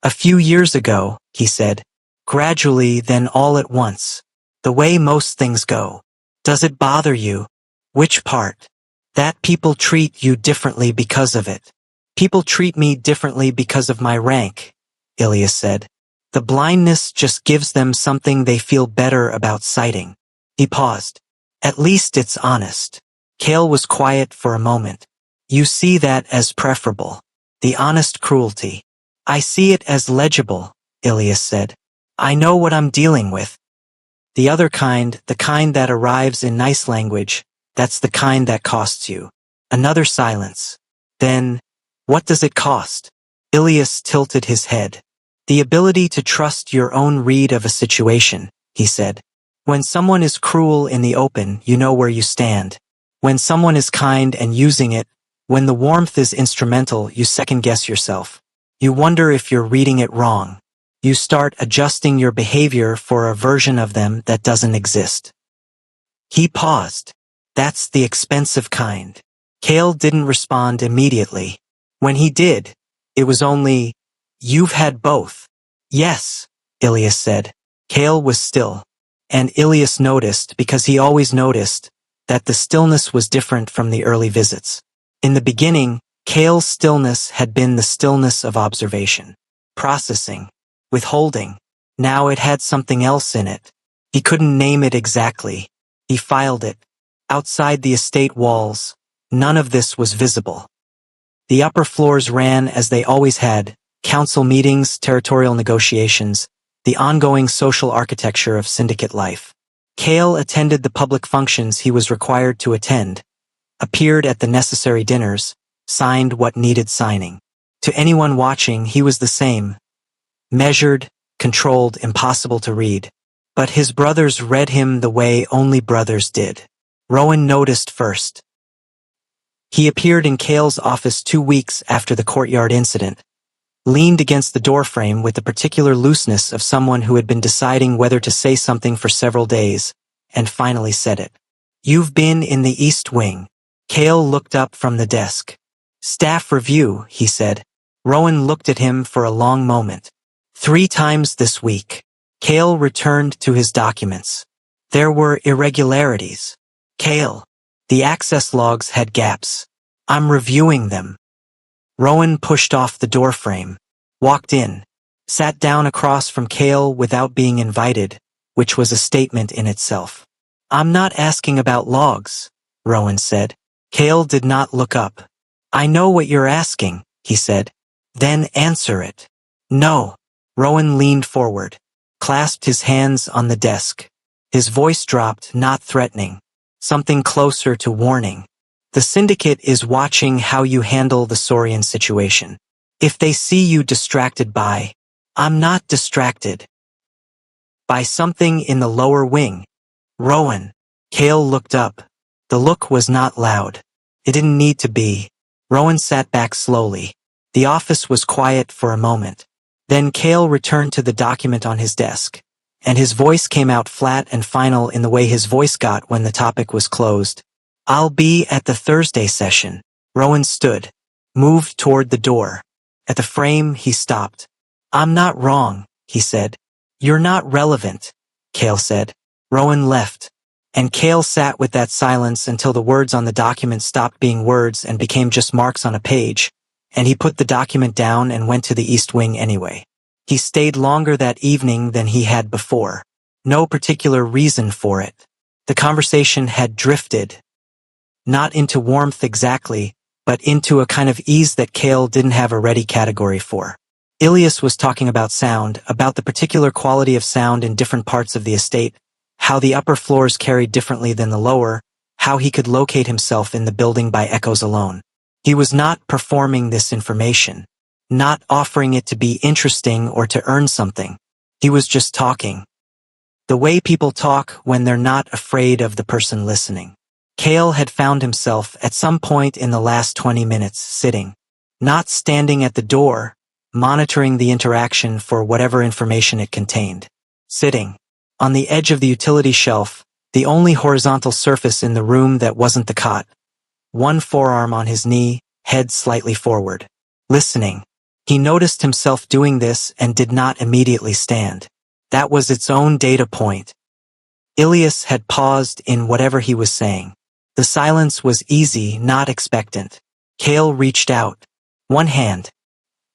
A few years ago, he said. Gradually, then all at once. The way most things go. Does it bother you? Which part? That people treat you differently because of it. People treat me differently because of my rank, Ilias said. The blindness just gives them something they feel better about citing. He paused. At least it's honest. Cale was quiet for a moment. You see that as preferable. The honest cruelty. I see it as legible, Ilias said. I know what I'm dealing with. The other kind, the kind that arrives in nice language, that's the kind that costs you. Another silence. Then, what does it cost? Ilias tilted his head. The ability to trust your own read of a situation, he said. When someone is cruel in the open, you know where you stand. When someone is kind and using it, when the warmth is instrumental, you second-guess yourself. You wonder if you're reading it wrong. You start adjusting your behavior for a version of them that doesn't exist. He paused. That's the expensive kind. Cale didn't respond immediately. When he did, it was only, you've had both. Yes, Ilias said. Cale was still. And Ilias noticed, because he always noticed, that the stillness was different from the early visits. In the beginning, Cale's stillness had been the stillness of observation, processing, withholding. Now it had something else in it. He couldn't name it exactly. He filed it. Outside the estate walls, none of this was visible. The upper floors ran as they always had, council meetings, territorial negotiations, the ongoing social architecture of syndicate life. Cale attended the public functions he was required to attend, appeared at the necessary dinners, signed what needed signing. To anyone watching, he was the same. Measured, controlled, impossible to read. But his brothers read him the way only brothers did. Rowan noticed first. He appeared in Cale's office 2 weeks after the courtyard incident, leaned against the doorframe with the particular looseness of someone who had been deciding whether to say something for several days, and finally said it. "You've been in the East Wing." Cale looked up from the desk. "Staff review," he said. Rowan looked at him for a long moment. "3 times this week." Cale returned to his documents. There were irregularities. "Cale, the access logs had gaps. I'm reviewing them." Rowan pushed off the doorframe, walked in, sat down across from Cale without being invited, which was a statement in itself. "I'm not asking about logs," Rowan said. Cale did not look up. "I know what you're asking," he said. "Then answer it." "No." Rowan leaned forward, clasped his hands on the desk. His voice dropped, not threatening, something closer to warning. "The syndicate is watching how you handle the Saurian situation. If they see you distracted by, I'm not distracted, by something in the lower wing." "Rowan." Cale looked up. The look was not loud. It didn't need to be. Rowan sat back slowly. The office was quiet for a moment. Then Cale returned to the document on his desk, and his voice came out flat and final in the way his voice got when the topic was closed. "I'll be at the Thursday session." Rowan stood, moved toward the door. At the frame, he stopped. "I'm not wrong," he said. "You're not relevant," Cale said. Rowan left, and Cale sat with that silence until the words on the document stopped being words and became just marks on a page, and he put the document down and went to the East Wing anyway. He stayed longer that evening than he had before. No particular reason for it. The conversation had drifted. Not into warmth exactly, but into a kind of ease that Cale didn't have a ready category for. Ilias was talking about sound, about the particular quality of sound in different parts of the estate, how the upper floors carried differently than the lower, how he could locate himself in the building by echoes alone. He was not performing this information, not offering it to be interesting or to earn something. He was just talking. The way people talk when they're not afraid of the person listening. Cale had found himself at some point in the last 20 minutes sitting, not standing at the door, monitoring the interaction for whatever information it contained. Sitting, on the edge of the utility shelf, the only horizontal surface in the room that wasn't the cot, one forearm on his knee, head slightly forward. Listening. He noticed himself doing this and did not immediately stand. That was its own data point. Ilias had paused in whatever he was saying. The silence was easy, not expectant. Cale reached out. One hand.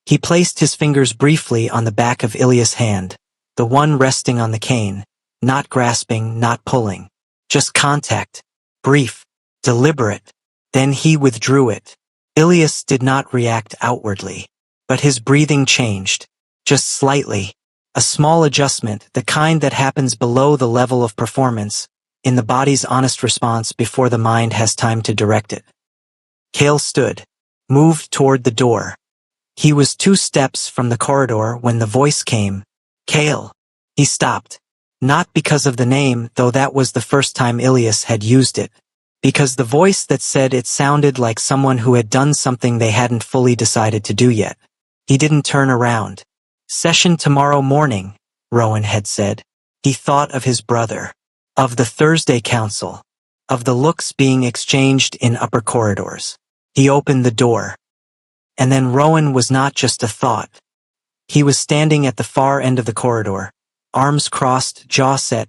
He placed his fingers briefly on the back of Ilias' hand, the one resting on the cane, not grasping, not pulling. Just contact. Brief. Deliberate. Then he withdrew it. Ilias did not react outwardly, but his breathing changed. Just slightly. A small adjustment, the kind that happens below the level of performance, in the body's honest response before the mind has time to direct it. Cale stood, moved toward the door. He was 2 steps from the corridor when the voice came. "Cale." He stopped. Not because of the name, though that was the first time Ilias had used it. Because the voice that said it sounded like someone who had done something they hadn't fully decided to do yet. He didn't turn around. "Session tomorrow morning," Rowan had said. He thought of his brother. Of the Thursday council. Of the looks being exchanged in upper corridors. He opened the door. And then Rowan was not just a thought. He was standing at the far end of the corridor, arms crossed, jaw set,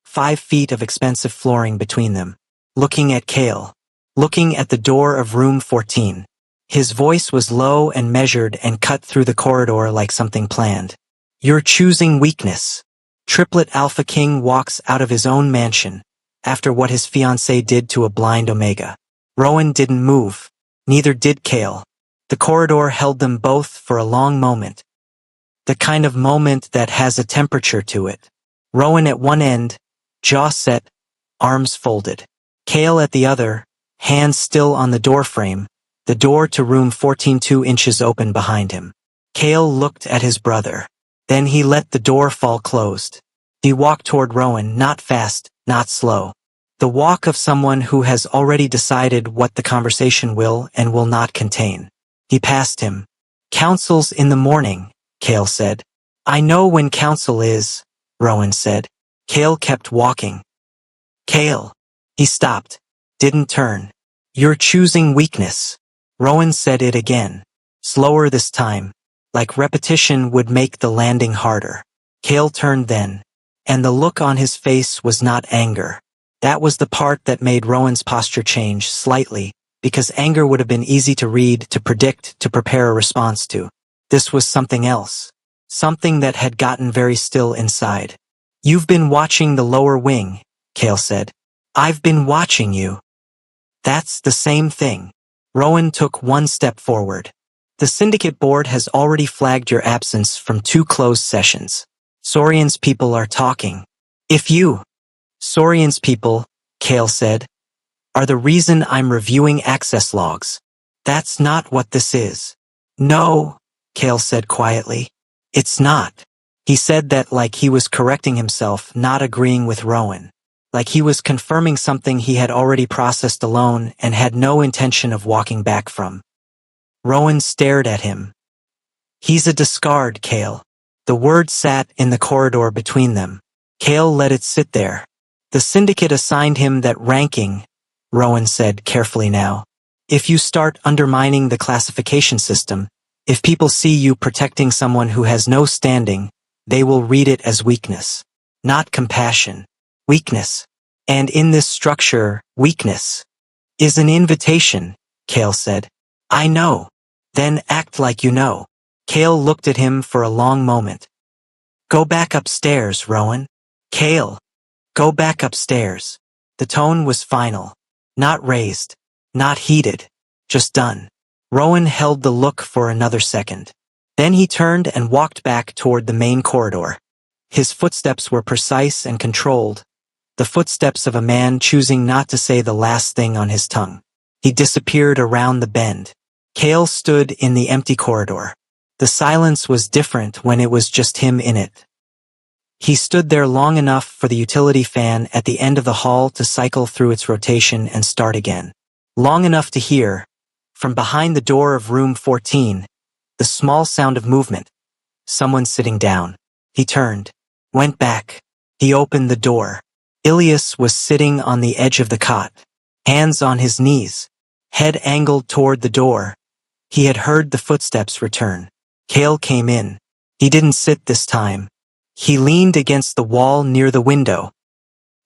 5 feet of expensive flooring between them, looking at Cale, looking at the door of room 14. His voice was low and measured and cut through the corridor like something planned. "You're choosing weakness." Triplet Alpha King walks out of his own mansion, after what his fiancée did to a blind Omega. Rowan didn't move. Neither did Cale. The corridor held them both for a long moment. The kind of moment that has a temperature to it. Rowan at one end, jaw set, arms folded. Cale at the other, hands still on the doorframe, the door to room 14 2 inches open behind him. Cale looked at his brother. Then he let the door fall closed. He walked toward Rowan, not fast, not slow. The walk of someone who has already decided what the conversation will and will not contain. He passed him. "Council's in the morning," Cale said. "I know when council is," Rowan said. Cale kept walking. "Cale." He stopped. Didn't turn. "You're choosing weakness." Rowan said it again. Slower this time. Like repetition would make the landing harder. Cale turned then. And the look on his face was not anger. That was the part that made Rowan's posture change slightly, because anger would have been easy to read, to predict, to prepare a response to. This was something else. Something that had gotten very still inside. "You've been watching the lower wing," Cale said. "I've been watching you." "That's the same thing." Rowan took one step forward. "The syndicate board has already flagged your absence from 2 closed sessions. Saurian's people are talking. If you..." "Saurian's people," Cale said, "are the reason I'm reviewing access logs. That's not what this is." "No," Cale said quietly. "It's not." He said that like he was correcting himself, not agreeing with Rowan. Like he was confirming something he had already processed alone and had no intention of walking back from. Rowan stared at him. "He's a discard, Cale." The word sat in the corridor between them. Cale let it sit there. "The syndicate assigned him that ranking," Rowan said carefully now. "If you start undermining the classification system, if people see you protecting someone who has no standing, they will read it as weakness. Not compassion. Weakness. And in this structure, weakness is an invitation," Cale said. "I know." "Then act like you know." Cale looked at him for a long moment. "Go back upstairs, Rowan." "Cale, go back upstairs." The tone was final. Not raised. Not heated. Just done. Rowan held the look for another second. Then he turned and walked back toward the main corridor. His footsteps were precise and controlled, the footsteps of a man choosing not to say the last thing on his tongue. He disappeared around the bend. Cale stood in the empty corridor. The silence was different when it was just him in it. He stood there long enough for the utility fan at the end of the hall to cycle through its rotation and start again. Long enough to hear, from behind the door of room 14, the small sound of movement. Someone sitting down. He turned. Went back. He opened the door. Ilias was sitting on the edge of the cot. Hands on his knees. Head angled toward the door. He had heard the footsteps return. Cale came in. He didn't sit this time. He leaned against the wall near the window.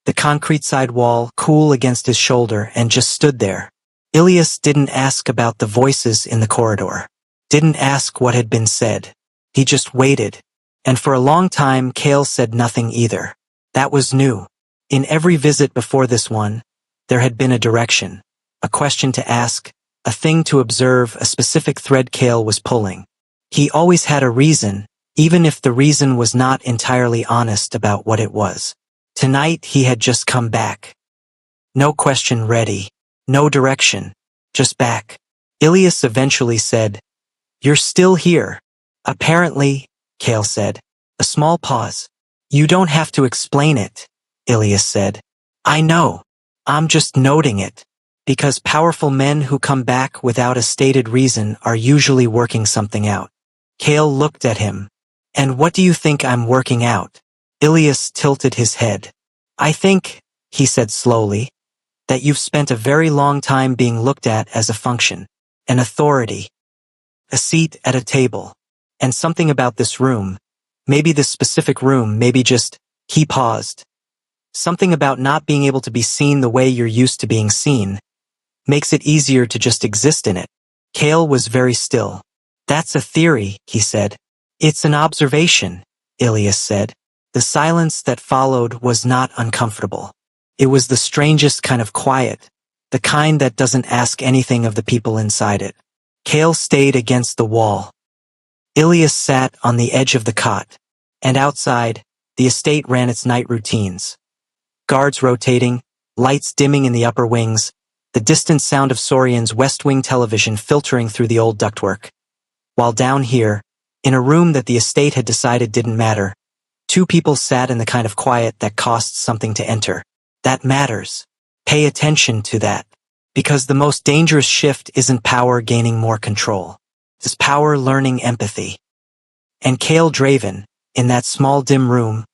The concrete side wall cool against his shoulder and just stood there. Ilias didn't ask about the voices in the corridor. Didn't ask what had been said. He just waited. And for a long time Cale said nothing either. That was new. In every visit before this one, there had been a direction, a question to ask, a thing to observe, a specific thread Cale was pulling. He always had a reason, even if the reason was not entirely honest about what it was. Tonight he had just come back. No question ready. No direction. Just back. Ilias eventually said, "You're still here." "Apparently," Cale said. A small pause. "You don't have to explain it," Ilias said. "I know. I'm just noting it. Because powerful men who come back without a stated reason are usually working something out." Cale looked at him. "And what do you think I'm working out?" Ilias tilted his head. "I think," he said slowly, "that you've spent a very long time being looked at as a function, an authority, a seat at a table, and something about this room, maybe this specific room, maybe just," he paused, "something about not being able to be seen the way you're used to being seen, makes it easier to just exist in it." Cale was very still. "That's a theory," he said. "It's an observation," Ilias said. The silence that followed was not uncomfortable. It was the strangest kind of quiet, the kind that doesn't ask anything of the people inside it. Cale stayed against the wall. Ilias sat on the edge of the cot. And outside, the estate ran its night routines. Guards rotating, lights dimming in the upper wings, the distant sound of Sorian's West Wing television filtering through the old ductwork. While down here, in a room that the estate had decided didn't matter, two people sat in the kind of quiet that costs something to enter. That matters. Pay attention to that. Because the most dangerous shift isn't power gaining more control. It's power learning empathy. And Cale Draven, in that small dim room,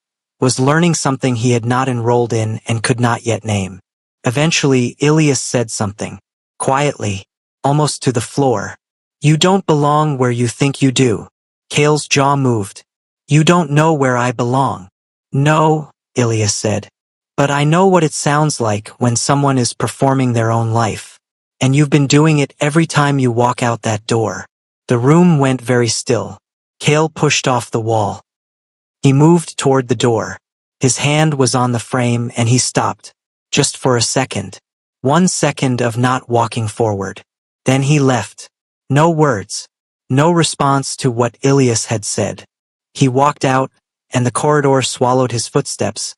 was learning something he had not enrolled in and could not yet name. Eventually, Ilias said something. Quietly, almost to the floor. You don't belong where you think you do. Cale's jaw moved. You don't know where I belong. No, Ilias said. But I know what it sounds like when someone is performing their own life. And you've been doing it every time you walk out that door. The room went very still. Cale pushed off the wall. He moved toward the door. His hand was on the frame and he stopped. Just for a second. 1 second of not walking forward. Then he left. No words. No response to what Ilias had said. He walked out, and the corridor swallowed his footsteps,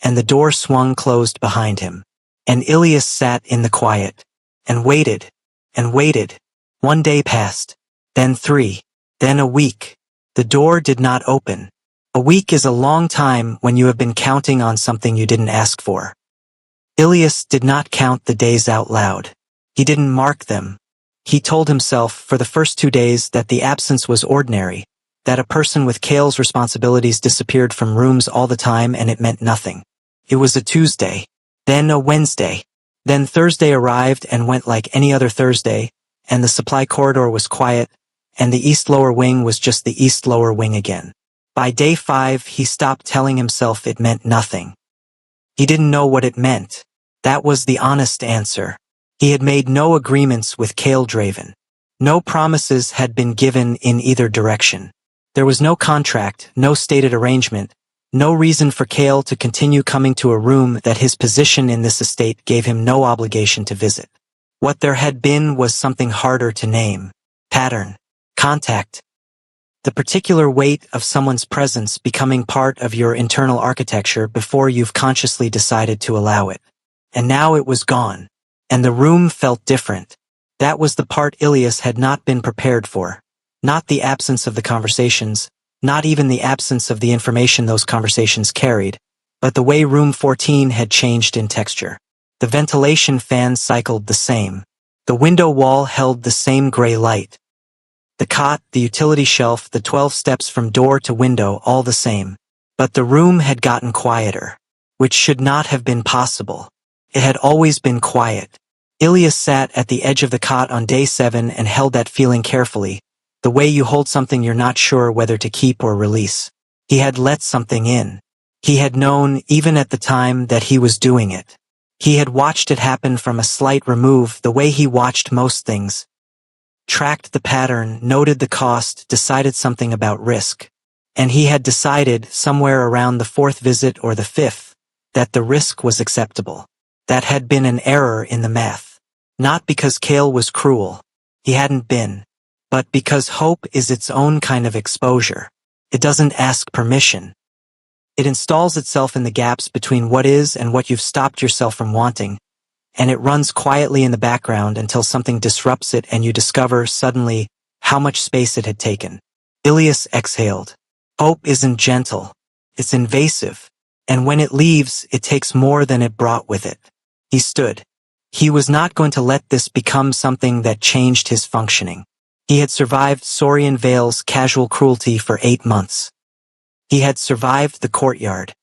and the door swung closed behind him. And Ilias sat in the quiet, and waited, and waited. 1 day passed, then 3, then a week. The door did not open. A week is a long time when you have been counting on something you didn't ask for. Ilias did not count the days out loud. He didn't mark them. He told himself for the first 2 days that the absence was ordinary, that a person with Cale's responsibilities disappeared from rooms all the time and it meant nothing. It was a Tuesday, then a Wednesday, then Thursday arrived and went like any other Thursday, and the supply corridor was quiet, and the East Lower Wing was just the East Lower Wing again. By day 5, he stopped telling himself it meant nothing. He didn't know what it meant. That was the honest answer. He had made no agreements with Cale Draven. No promises had been given in either direction. There was no contract, no stated arrangement, no reason for Cale to continue coming to a room that his position in this estate gave him no obligation to visit. What there had been was something harder to name. Pattern. Contact. The particular weight of someone's presence becoming part of your internal architecture before you've consciously decided to allow it. And now it was gone. And the room felt different. That was the part Ilias had not been prepared for. Not the absence of the conversations, not even the absence of the information those conversations carried, but the way room 14 had changed in texture. The ventilation fan cycled the same. The window wall held the same gray light. The cot, the utility shelf, the 12 steps from door to window, all the same. But the room had gotten quieter, which should not have been possible. It had always been quiet. Ilias sat at the edge of the cot on day 7 and held that feeling carefully, the way you hold something you're not sure whether to keep or release. He had let something in. He had known, even at the time, that he was doing it. He had watched it happen from a slight remove, the way he watched most things. Tracked the pattern, noted the cost, decided something about risk. And he had decided, somewhere around the 4th visit or the 5th, that the risk was acceptable. That had been an error in the math. Not because Cale was cruel. He hadn't been. But because hope is its own kind of exposure. It doesn't ask permission. It installs itself in the gaps between what is and what you've stopped yourself from wanting, and it runs quietly in the background until something disrupts it and you discover, suddenly, how much space it had taken. Ilias exhaled. Hope isn't gentle. It's invasive. And when it leaves, it takes more than it brought with it. He stood. He was not going to let this become something that changed his functioning. He had survived Sorian Vale's casual cruelty for 8 months. He had survived the courtyard.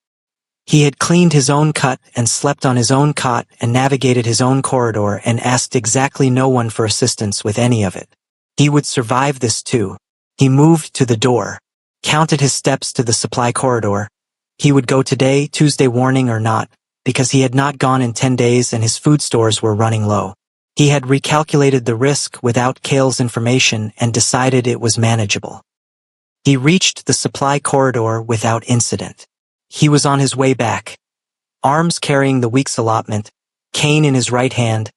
He had cleaned his own cut and slept on his own cot and navigated his own corridor and asked exactly no one for assistance with any of it. He would survive this too. He moved to the door, counted his steps to the supply corridor. He would go today, Tuesday warning or not, because he had not gone in 10 days and his food stores were running low. He had recalculated the risk without Cale's information and decided it was manageable. He reached the supply corridor without incident. He was on his way back. Arms carrying the week's allotment, cane in his right hand,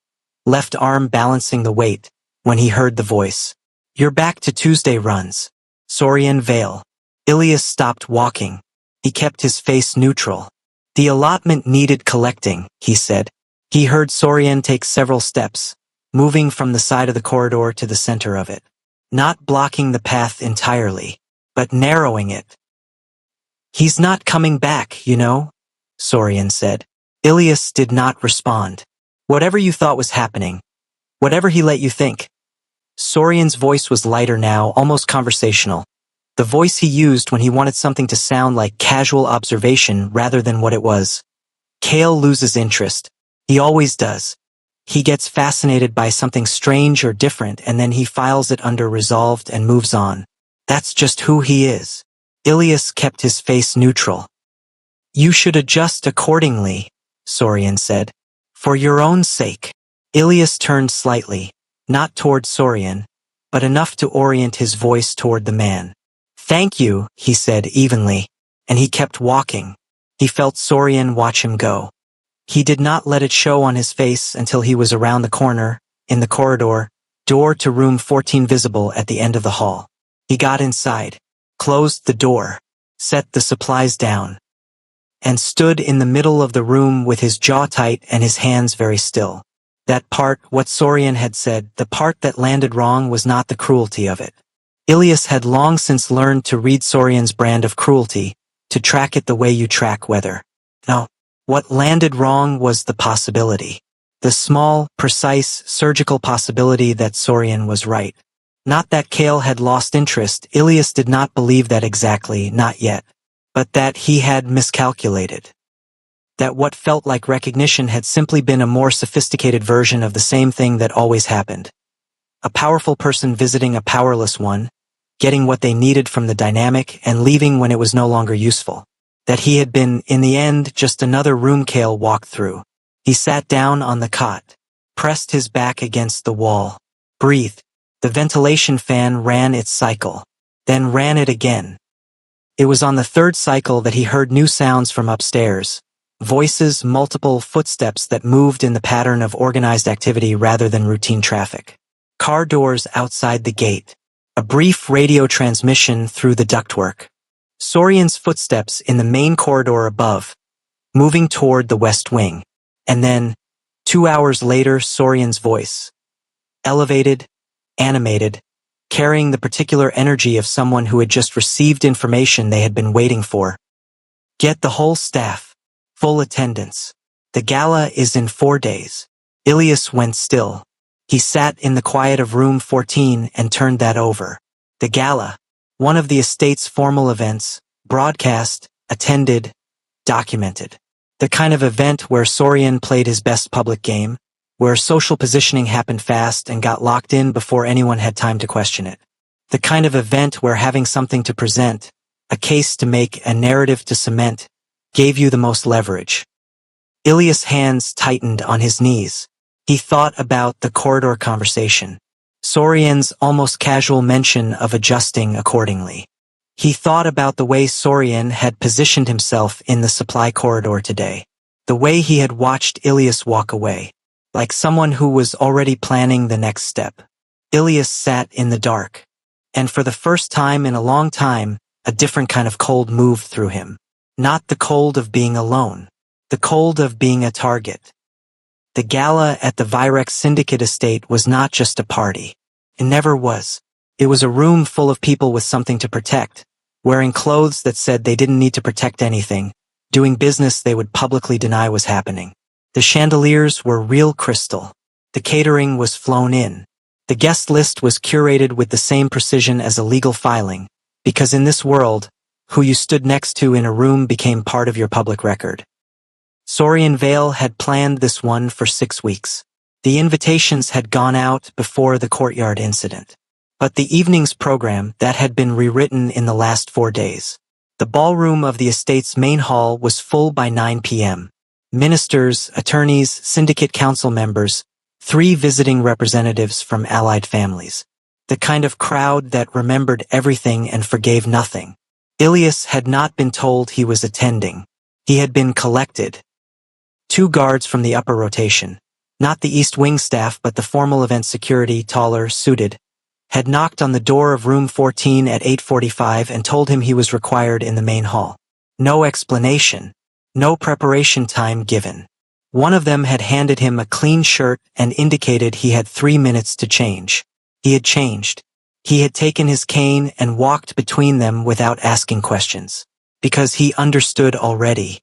left arm balancing the weight, when he heard the voice. You're back to Tuesday runs. Sorian Vale. Ilias stopped walking. He kept his face neutral. The allotment needed collecting, he said. He heard Sorian take several steps, moving from the side of the corridor to the center of it. Not blocking the path entirely, but narrowing it. He's not coming back, you know, Sorian said. Ilias did not respond. Whatever you thought was happening, whatever he let you think. Sorian's voice was lighter now, almost conversational. The voice he used when he wanted something to sound like casual observation rather than what it was. Kale loses interest. He always does. He gets fascinated by something strange or different and then he files it under resolved and moves on. That's just who he is. Ilias kept his face neutral. You should adjust accordingly, Sorian said. For your own sake. Ilias turned slightly, not toward Sorian, but enough to orient his voice toward the man. Thank you, he said evenly, and he kept walking. He felt Sorian watch him go. He did not let it show on his face until he was around the corner, in the corridor, door to room 14 visible at the end of the hall. He got inside, closed the door, set the supplies down, and stood in the middle of the room with his jaw tight and his hands very still. That part, what Sorian had said, the part that landed wrong was not the cruelty of it. Ilias had long since learned to read Sorian's brand of cruelty, to track it the way you track weather. No, what landed wrong was the possibility. The small, precise, surgical possibility that Sorian was right. Not that Kale had lost interest, Ilias did not believe that exactly, not yet. But that he had miscalculated. That what felt like recognition had simply been a more sophisticated version of the same thing that always happened. A powerful person visiting a powerless one, getting what they needed from the dynamic and leaving when it was no longer useful. That he had been, in the end, just another room Kale walked through. He sat down on the cot, pressed his back against the wall, breathed. The ventilation fan ran its cycle, then ran it again. It was on the third cycle that he heard new sounds from upstairs. Voices, multiple footsteps that moved in the pattern of organized activity rather than routine traffic. Car doors outside the gate. A brief radio transmission through the ductwork. Sorian's footsteps in the main corridor above, moving toward the west wing. And then, 2 hours later, Sorian's voice. Elevated, animated, carrying the particular energy of someone who had just received information they had been waiting for. Get the whole staff. Full attendance. The gala is in 4 days. Ilias went still. He sat in the quiet of room 14 and turned that over. The gala, one of the estate's formal events, broadcast, attended, documented. The kind of event where Sorian played his best public game, where social positioning happened fast and got locked in before anyone had time to question it. The kind of event where having something to present, a case to make, a narrative to cement, gave you the most leverage. Ilias' hands tightened on his knees. He thought about the corridor conversation. Sorian's almost casual mention of adjusting accordingly. He thought about the way Sorian had positioned himself in the supply corridor today. The way he had watched Ilias walk away. Like someone who was already planning the next step. Ilias sat in the dark. And for the first time in a long time, a different kind of cold moved through him. Not the cold of being alone. The cold of being a target. The gala at the Virex Syndicate estate was not just a party. It never was. It was a room full of people with something to protect, wearing clothes that said they didn't need to protect anything, doing business they would publicly deny was happening. The chandeliers were real crystal. The catering was flown in. The guest list was curated with the same precision as a legal filing, because in this world, who you stood next to in a room became part of your public record. Sorian Vale had planned this one for 6 weeks. The invitations had gone out before the courtyard incident. But the evening's program, that had been rewritten in the last 4 days. The ballroom of the estate's main hall was full by 9 p.m. Ministers, attorneys, syndicate council members, 3 visiting representatives from allied families. The kind of crowd that remembered everything and forgave nothing. Ilias had not been told he was attending. He had been collected. 2 guards from the upper rotation, not the East Wing staff but the formal event security, taller, suited, had knocked on the door of room 14 at 8:45 and told him he was required in the main hall. No explanation. No preparation time given. One of them had handed him a clean shirt and indicated he had 3 minutes to change. He had changed. He had taken his cane and walked between them without asking questions. Because he understood already.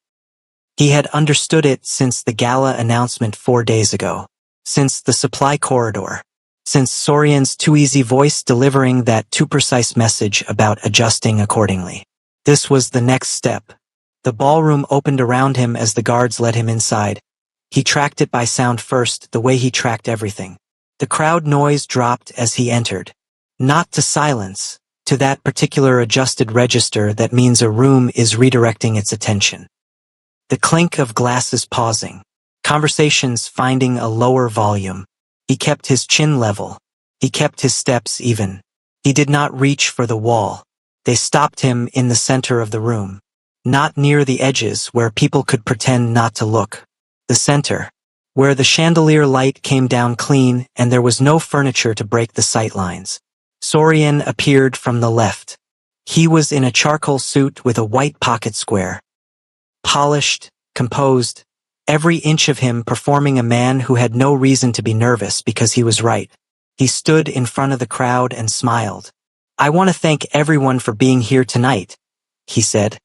He had understood it since the gala announcement 4 days ago. Since the supply corridor. Since Sorian's too easy voice delivering that too precise message about adjusting accordingly. This was the next step. The ballroom opened around him as the guards led him inside. He tracked it by sound first, the way he tracked everything. The crowd noise dropped as he entered. Not to silence, to that particular adjusted register that means a room is redirecting its attention. The clink of glasses pausing. Conversations finding a lower volume. He kept his chin level. He kept his steps even. He did not reach for the wall. They stopped him in the center of the room. Not near the edges where people could pretend not to look. The center, where the chandelier light came down clean and there was no furniture to break the sight lines. Sorian appeared from the left. He was in a charcoal suit with a white pocket square. Polished, composed, every inch of him performing a man who had no reason to be nervous because he was right. He stood in front of the crowd and smiled. "I want to thank everyone for being here tonight," he said,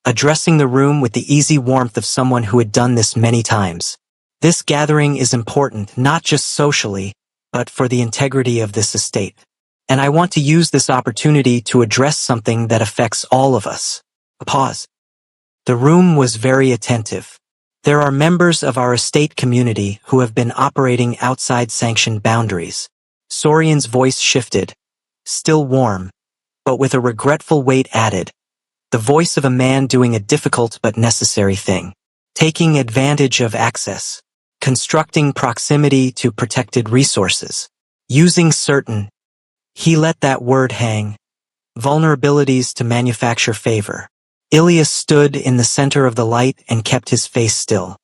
addressing the room with the easy warmth of someone who had done this many times. "This gathering is important not just socially, but for the integrity of this estate. And I want to use this opportunity to address something that affects all of us." A pause. The room was very attentive. There are members of our estate community who have been operating outside sanctioned boundaries. Sorian's voice shifted, still warm, but with a regretful weight added. The voice of a man doing a difficult but necessary thing. Taking advantage of access. Constructing proximity to protected resources. Using certain, he let that word hang, vulnerabilities to manufacture favor. Ilias stood in the center of the light and kept his face still.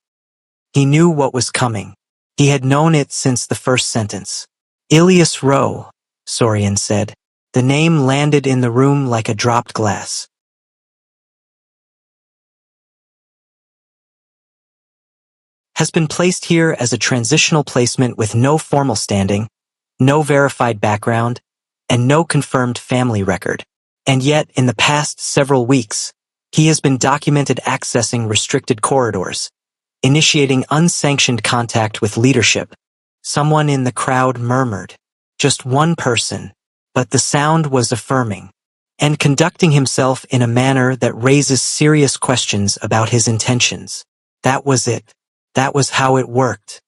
He knew what was coming. He had known it since the first sentence. "Ilias Rowe," Sorian said. The name landed in the room like a dropped glass. Has been placed here as a transitional placement with no formal standing, no verified background, and no confirmed family record. And yet, in the past several weeks, he has been documented accessing restricted corridors, initiating unsanctioned contact with leadership. Someone in the crowd murmured. Just one person, but the sound was affirming, and conducting himself in a manner that raises serious questions about his intentions. That was it. That was how it worked.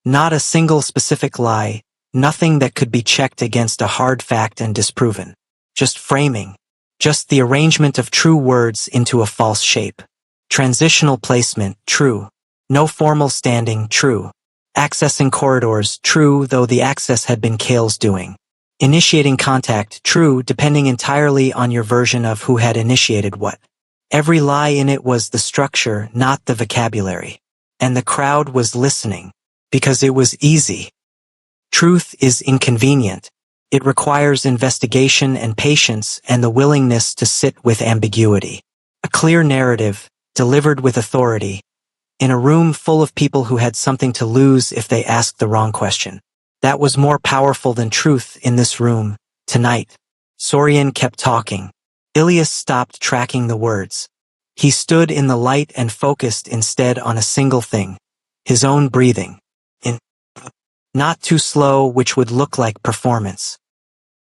Not a single specific lie, nothing that could be checked against a hard fact and disproven. Just framing. Just the arrangement of true words into a false shape. Transitional placement, true. No formal standing, true. Accessing corridors, true, though the access had been Kale's doing. Initiating contact, true, depending entirely on your version of who had initiated what. Every lie in it was the structure, not the vocabulary. And the crowd was listening, because it was easy. Truth is inconvenient. It requires investigation and patience and the willingness to sit with ambiguity. A clear narrative, delivered with authority, in a room full of people who had something to lose if they asked the wrong question. That was more powerful than truth in this room, tonight. Sorian kept talking. Ilias stopped tracking the words. He stood in the light and focused instead on a single thing, his own breathing. Not too slow, which would look like performance.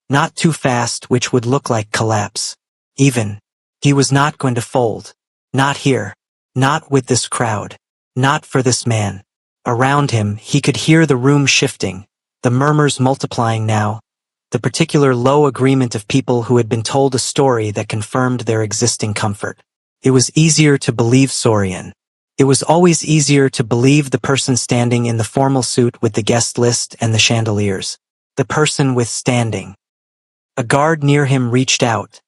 Not too fast, which would look like collapse. Even, he was not going to fold. Not here. Not with this crowd. Not for this man. Around him, he could hear the room shifting, the murmurs multiplying now, the particular low agreement of people who had been told a story that confirmed their existing comfort. It was easier to believe Sorian. It was always easier to believe the person standing in the formal suit with the guest list and the chandeliers. The person with standing. A guard near him reached out,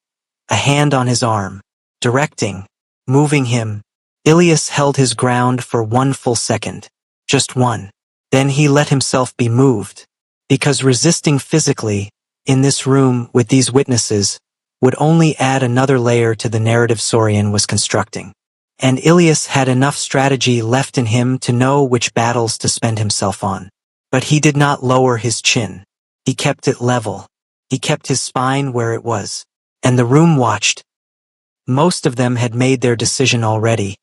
a hand on his arm, directing, moving him. Ilias held his ground for 1 full second. Just one. Then he let himself be moved. Because resisting physically, in this room, with these witnesses, would only add another layer to the narrative Sorian was constructing. And Ilias had enough strategy left in him to know which battles to spend himself on. But he did not lower his chin. He kept it level. He kept his spine where it was. And the room watched. Most of them had made their decision already.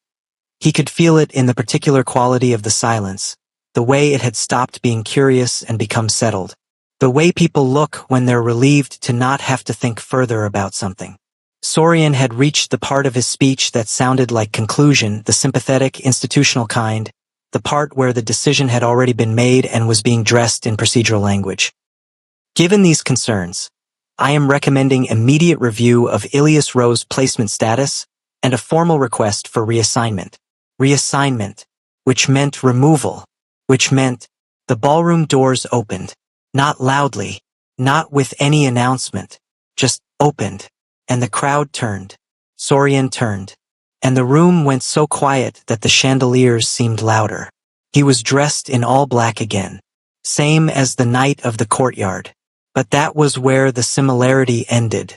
He could feel it in the particular quality of the silence, the way it had stopped being curious and become settled. The way people look when they're relieved to not have to think further about something. Sorian had reached the part of his speech that sounded like conclusion, the sympathetic, institutional kind, the part where the decision had already been made and was being dressed in procedural language. Given these concerns, I am recommending immediate review of Ilias Rowe's placement status and a formal request for reassignment. Reassignment, which meant removal, which meant the ballroom doors opened, not loudly, not with any announcement, just opened, and the crowd turned. Sorian turned, and the room went so quiet that the chandeliers seemed louder. He was dressed in all black again, same as the night of the courtyard. But that was where the similarity ended.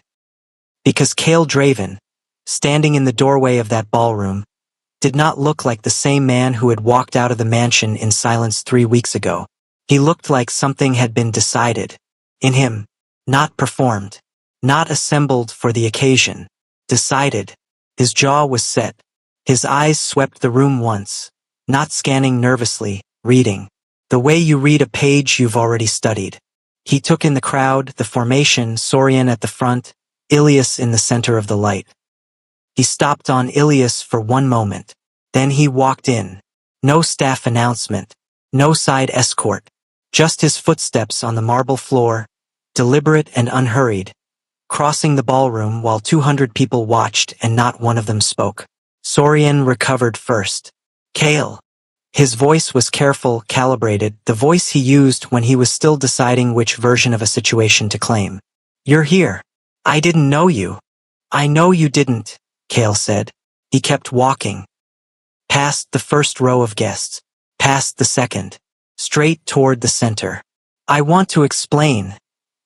Because Cale Draven, standing in the doorway of that ballroom, did not look like the same man who had walked out of the mansion in silence 3 weeks ago. He looked like something had been decided. In him. Not performed. Not assembled for the occasion. Decided. His jaw was set. His eyes swept the room once. Not scanning nervously, reading. The way you read a page you've already studied. He took in the crowd, the formation, Sorian at the front, Ilias in the center of the light. He stopped on Ilias for one moment. Then he walked in. No staff announcement. No side escort. Just his footsteps on the marble floor, deliberate and unhurried, crossing the ballroom while 200 people watched and not one of them spoke. Sorian recovered first. Cale. His voice was careful, calibrated, the voice he used when he was still deciding which version of a situation to claim. You're here. I didn't know you. I know you didn't, Cale said. He kept walking. Past the first row of guests. Past the second. Straight toward the center. I want to explain,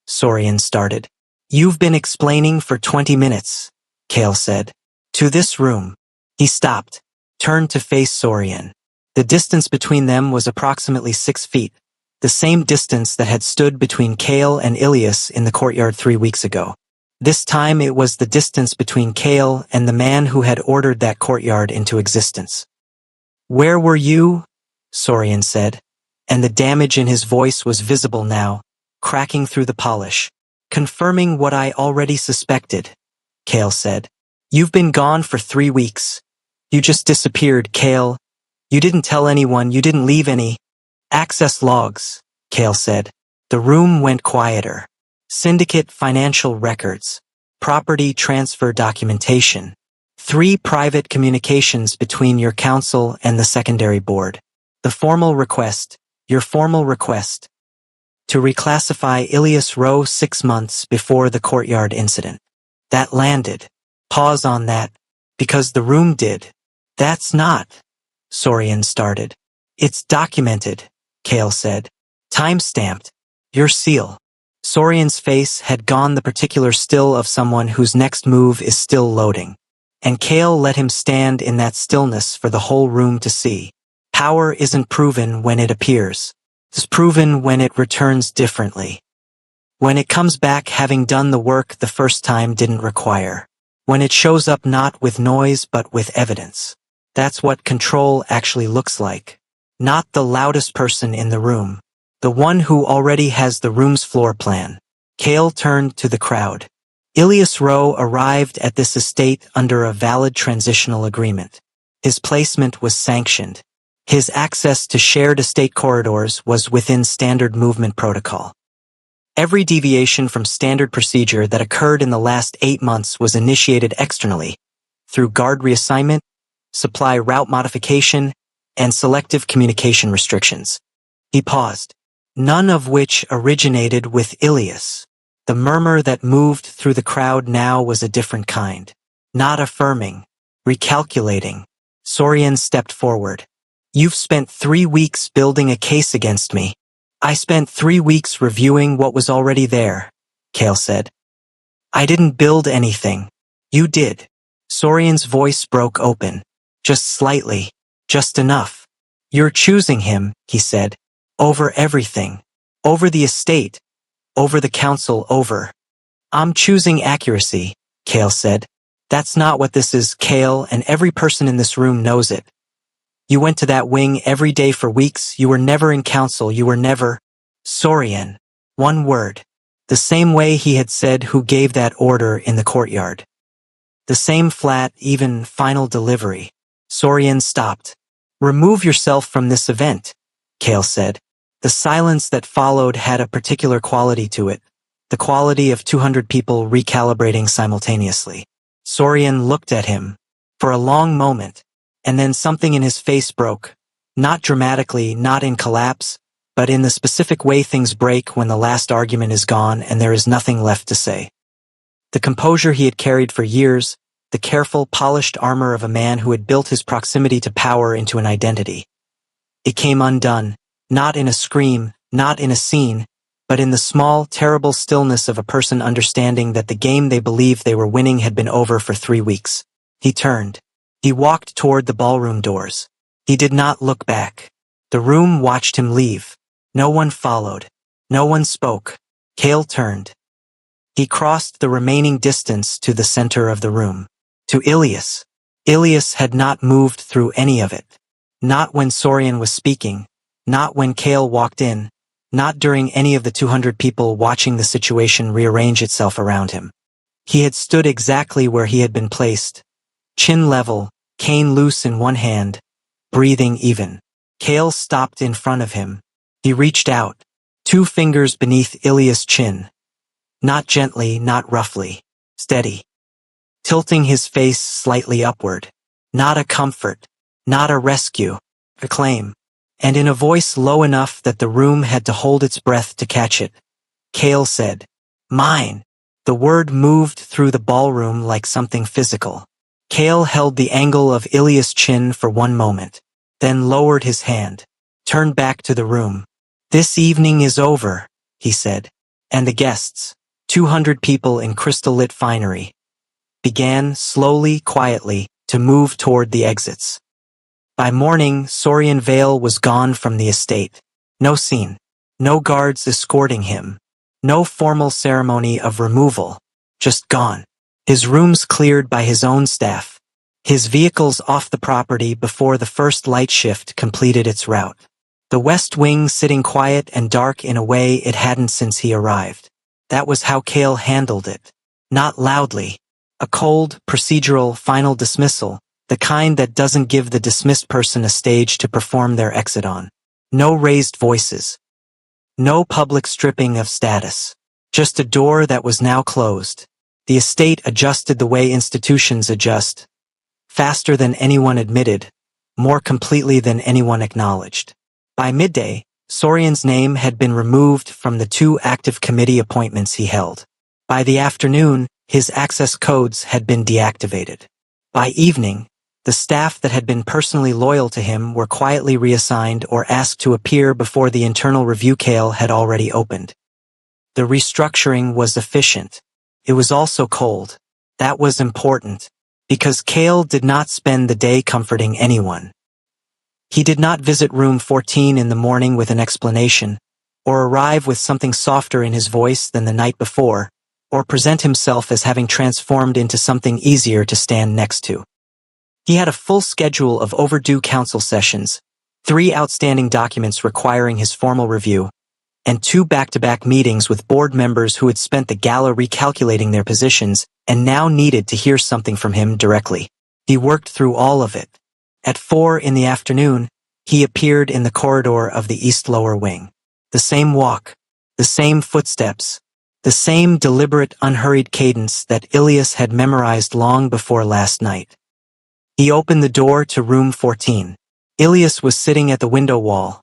Sorian started. You've been explaining for 20 minutes, Cale said. To this room. He stopped, turned to face Sorian. The distance between them was approximately 6 feet, the same distance that had stood between Cale and Ilias in the courtyard 3 weeks ago. This time it was the distance between Cale and the man who had ordered that courtyard into existence. Where were you? Sorian said, and the damage in his voice was visible now, cracking through the polish. Confirming what I already suspected, Cale said. You've been gone for 3 weeks. You just disappeared, Cale. You didn't tell anyone, you didn't leave any access logs, Cale said. The room went quieter. Syndicate financial records. Property transfer documentation. 3 private communications between your council and the secondary board. The formal request, your formal request, to reclassify Ilias Rowe 6 months before the courtyard incident. That landed. Pause on that, because the room did. That's not, Sorian started. It's documented, Cale said. Time-stamped. Your seal. Sorian's face had gone the particular still of someone whose next move is still loading. And Cale let him stand in that stillness for the whole room to see. Power isn't proven when it appears. It's proven when it returns differently. When it comes back having done the work the first time didn't require. When it shows up not with noise but with evidence. That's what control actually looks like. Not the loudest person in the room. The one who already has the room's floor plan. Cale turned to the crowd. Ilias Rowe arrived at this estate under a valid transitional agreement. His placement was sanctioned. His access to shared estate corridors was within standard movement protocol. Every deviation from standard procedure that occurred in the last 8 months was initiated externally, through guard reassignment, supply route modification, and selective communication restrictions. He paused, none of which originated with Ilias. The murmur that moved through the crowd now was a different kind. Not affirming, recalculating. Sorian stepped forward. You've spent 3 weeks building a case against me. I spent 3 weeks reviewing what was already there. Kale said. I didn't build anything. You did. Sorian's voice broke open. Just slightly. Just enough. You're choosing him, he said. Over everything. Over the estate. Over the council, over. I'm choosing accuracy, Kale said. That's not what this is, Kale, and every person in this room knows it. You went to that wing every day for weeks, you were never in council, you were never… Sorian. One word. The same way he had said who gave that order in the courtyard. The same flat, even, final delivery. Sorian stopped. Remove yourself from this event, Kale said. The silence that followed had a particular quality to it, the quality of 200 people recalibrating simultaneously. Sorian looked at him for a long moment, and then something in his face broke, not dramatically, not in collapse, but in the specific way things break when the last argument is gone and there is nothing left to say. The composure he had carried for years, the careful, polished armor of a man who had built his proximity to power into an identity. It came undone, not in a scream, not in a scene, but in the small, terrible stillness of a person understanding that the game they believed they were winning had been over for 3 weeks. He turned. He walked toward the ballroom doors. He did not look back. The room watched him leave. No one followed. No one spoke. Kale turned. He crossed the remaining distance to the center of the room. To Ilias. Ilias had not moved through any of it. Not when Sorian was speaking. Not when Kale walked in. Not during any of the 200 people watching the situation rearrange itself around him. He had stood exactly where he had been placed. Chin level, cane loose in one hand, breathing even. Kale stopped in front of him. He reached out, 2 fingers beneath Ilias' chin. Not gently, not roughly. Steady. Tilting his face slightly upward. Not a comfort. Not a rescue. A claim. And in a voice low enough that the room had to hold its breath to catch it, Kale said, "Mine." The word moved through the ballroom like something physical. Kale held the angle of Ilias' chin for one moment, then lowered his hand, turned back to the room. "This evening is over," he said, and the guests, 200 people in crystal-lit finery, began, slowly, quietly, to move toward the exits. By morning, Sorian Vale was gone from the estate. No scene. No guards escorting him. No formal ceremony of removal. Just gone. His rooms cleared by his own staff. His vehicles off the property before the first light shift completed its route. The West Wing sitting quiet and dark in a way it hadn't since he arrived. That was how Kale handled it. Not loudly. A cold, procedural, final dismissal, the kind that doesn't give the dismissed person a stage to perform their exit on. No raised voices. No public stripping of status. Just a door that was now closed. The estate adjusted the way institutions adjust. Faster than anyone admitted. More completely than anyone acknowledged. By midday, Sorian's name had been removed from the 2 active committee appointments he held. By the afternoon, his access codes had been deactivated. By evening, the staff that had been personally loyal to him were quietly reassigned or asked to appear before the internal review Kale had already opened. The restructuring was efficient. It was also cold. That was important, because Kale did not spend the day comforting anyone. He did not visit room 14 in the morning with an explanation, or arrive with something softer in his voice than the night before, or present himself as having transformed into something easier to stand next to. He had a full schedule of overdue council sessions, 3 outstanding documents requiring his formal review, and 2 back-to-back meetings with board members who had spent the gala recalculating their positions and now needed to hear something from him directly. He worked through all of it. At 4 in the afternoon, he appeared in the corridor of the East Lower Wing. The same walk, the same footsteps, the same deliberate, unhurried cadence that Ilias had memorized long before last night. He opened the door to room 14. Ilias was sitting at the window wall.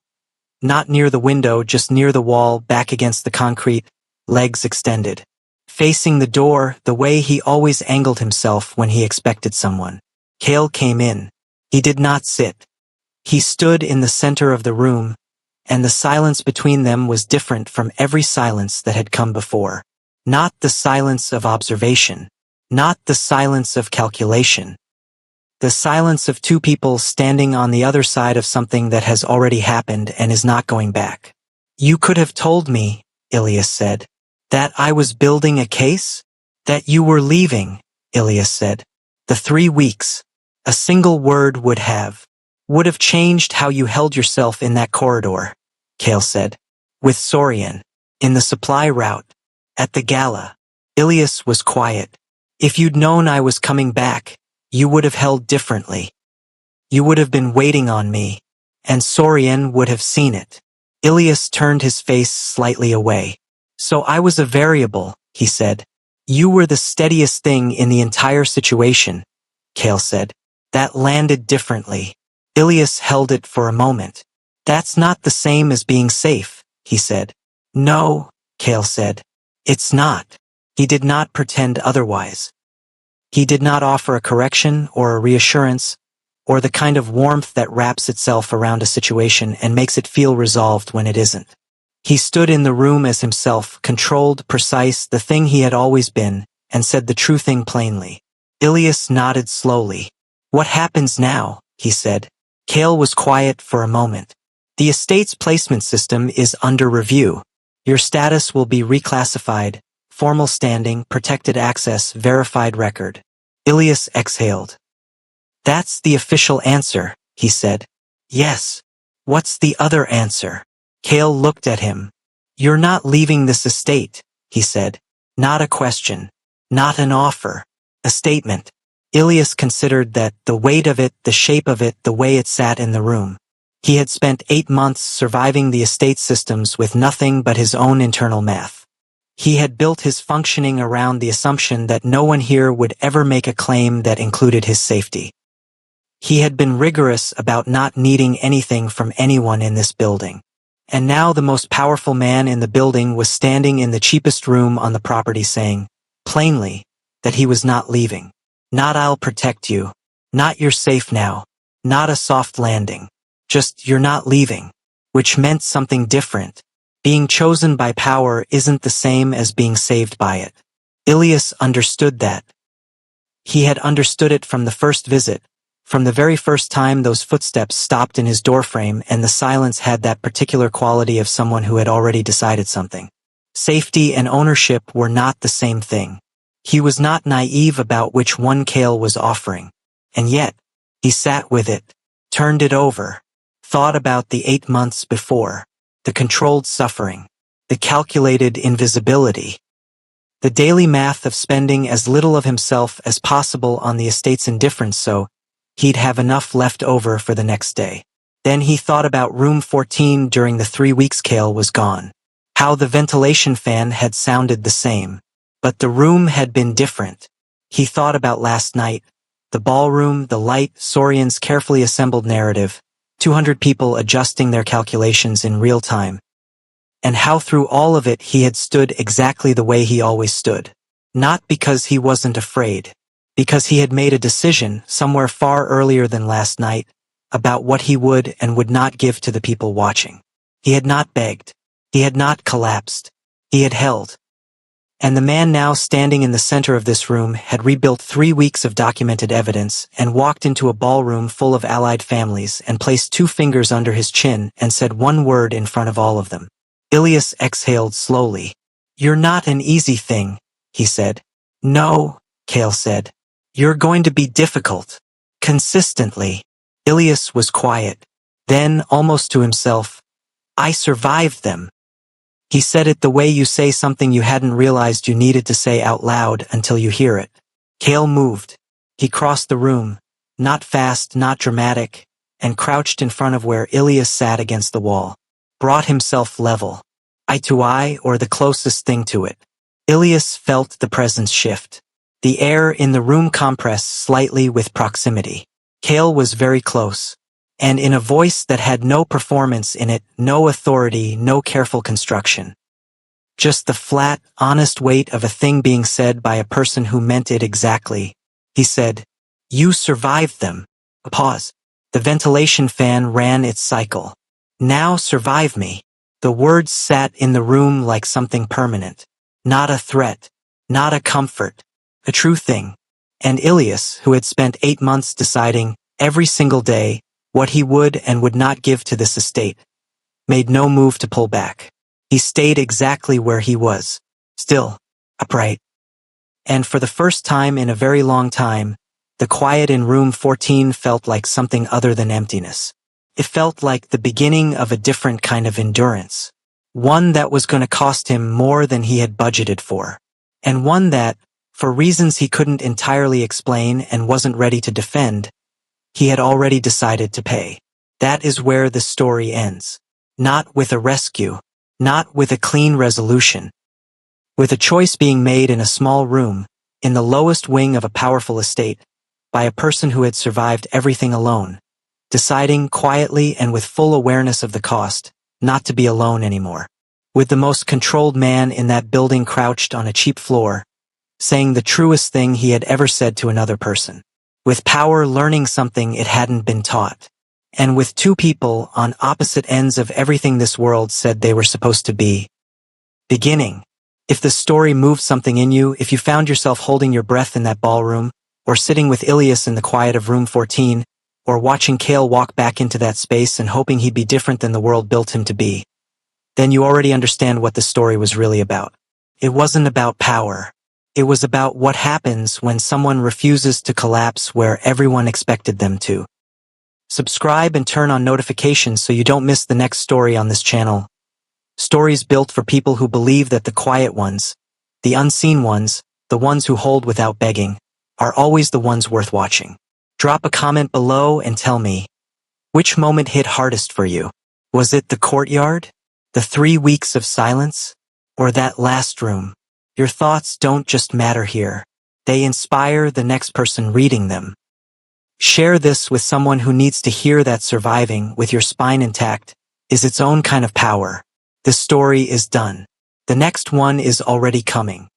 Not near the window, just near the wall, back against the concrete, legs extended. Facing the door, the way he always angled himself when he expected someone. Kale came in. He did not sit. He stood in the center of the room, and the silence between them was different from every silence that had come before. Not the silence of observation. Not the silence of calculation. The silence of two people standing on the other side of something that has already happened and is not going back. You could have told me, Ilias said. That I was building a case? That you were leaving, Ilias said. The 3 weeks. A single word would have changed how you held yourself in that corridor, Kale said. With Sorian. In the supply route. At the gala. Ilias was quiet. If you'd known I was coming back, you would have held differently. You would have been waiting on me, and Sorian would have seen it. Ilias turned his face slightly away. So I was a variable, he said. You were the steadiest thing in the entire situation, Kale said. That landed differently. Ilias held it for a moment. That's not the same as being safe, he said. No, Kale said. It's not. He did not pretend otherwise. He did not offer a correction or a reassurance, or the kind of warmth that wraps itself around a situation and makes it feel resolved when it isn't. He stood in the room as himself, controlled, precise, the thing he had always been, and said the true thing plainly. Ilias nodded slowly. What happens now? He said. Kale was quiet for a moment. The estate's placement system is under review. Your status will be reclassified. Formal standing, protected access, verified record. Ilias exhaled. That's the official answer, he said. Yes. What's the other answer? Kale looked at him. You're not leaving this estate, he said. Not a question. Not an offer. A statement. Ilias considered that, the weight of it, the shape of it, the way it sat in the room. He had spent 8 months surviving the estate systems with nothing but his own internal math. He had built his functioning around the assumption that no one here would ever make a claim that included his safety. He had been rigorous about not needing anything from anyone in this building. And now the most powerful man in the building was standing in the cheapest room on the property saying, plainly, that he was not leaving. Not I'll protect you. Not you're safe now. Not a soft landing. Just you're not leaving. Which meant something different. Being chosen by power isn't the same as being saved by it. Ilias understood that. He had understood it from the first visit, from the very first time those footsteps stopped in his doorframe, and the silence had that particular quality of someone who had already decided something. Safety and ownership were not the same thing. He was not naive about which one Kale was offering. And yet, he sat with it, turned it over, thought about the 8 months before. The controlled suffering, the calculated invisibility, the daily math of spending as little of himself as possible on the estate's indifference so he'd have enough left over for the next day. Then he thought about room 14 during the 3 weeks Kale was gone. How the ventilation fan had sounded the same. But the room had been different. He thought about last night, the ballroom, the light, Sorian's carefully assembled narrative, 200 people adjusting their calculations in real time. And how through all of it he had stood exactly the way he always stood. Not because he wasn't afraid. Because he had made a decision, somewhere far earlier than last night, about what he would and would not give to the people watching. He had not begged. He had not collapsed. He had held. And the man now standing in the center of this room had rebuilt 3 weeks of documented evidence and walked into a ballroom full of allied families and placed 2 fingers under his chin and said one word in front of all of them. Ilias exhaled slowly. You're not an easy thing, he said. No, Kale said. You're going to be difficult. Consistently. Ilias was quiet. Then, almost to himself, I survived them. He said it the way you say something you hadn't realized you needed to say out loud until you hear it. Kale moved. He crossed the room, not fast, not dramatic, and crouched in front of where Ilias sat against the wall. Brought himself level. Eye to eye, or the closest thing to it. Ilias felt the presence shift. The air in the room compressed slightly with proximity. Kale was very close. And in a voice that had no performance in it, no authority, no careful construction. Just the flat, honest weight of a thing being said by a person who meant it exactly. He said, You survived them. A pause. The ventilation fan ran its cycle. Now survive me. The words sat in the room like something permanent. Not a threat. Not a comfort. A true thing. And Ilias, who had spent 8 months deciding, every single day, what he would and would not give to this estate, made no move to pull back. He stayed exactly where he was. Still, upright. And for the first time in a very long time, the quiet in room 14 felt like something other than emptiness. It felt like the beginning of a different kind of endurance. One that was going to cost him more than he had budgeted for. And one that, for reasons he couldn't entirely explain and wasn't ready to defend, he had already decided to pay. That is where the story ends. Not with a rescue. Not with a clean resolution. With a choice being made in a small room, in the lowest wing of a powerful estate, by a person who had survived everything alone, deciding quietly and with full awareness of the cost, not to be alone anymore. With the most controlled man in that building crouched on a cheap floor, saying the truest thing he had ever said to another person. With power learning something it hadn't been taught. And with two people on opposite ends of everything this world said they were supposed to be. Beginning. If the story moved something in you, if you found yourself holding your breath in that ballroom, or sitting with Ilias in the quiet of room 14, or watching Kale walk back into that space and hoping he'd be different than the world built him to be, then you already understand what the story was really about. It wasn't about power. It was about what happens when someone refuses to collapse where everyone expected them to. Subscribe and turn on notifications so you don't miss the next story on this channel. Stories built for people who believe that the quiet ones, the unseen ones, the ones who hold without begging, are always the ones worth watching. Drop a comment below and tell me, which moment hit hardest for you? Was it the courtyard? The 3 weeks of silence? Or that last room? Your thoughts don't just matter here. They inspire the next person reading them. Share this with someone who needs to hear that surviving, with your spine intact, is its own kind of power. The story is done. The next one is already coming.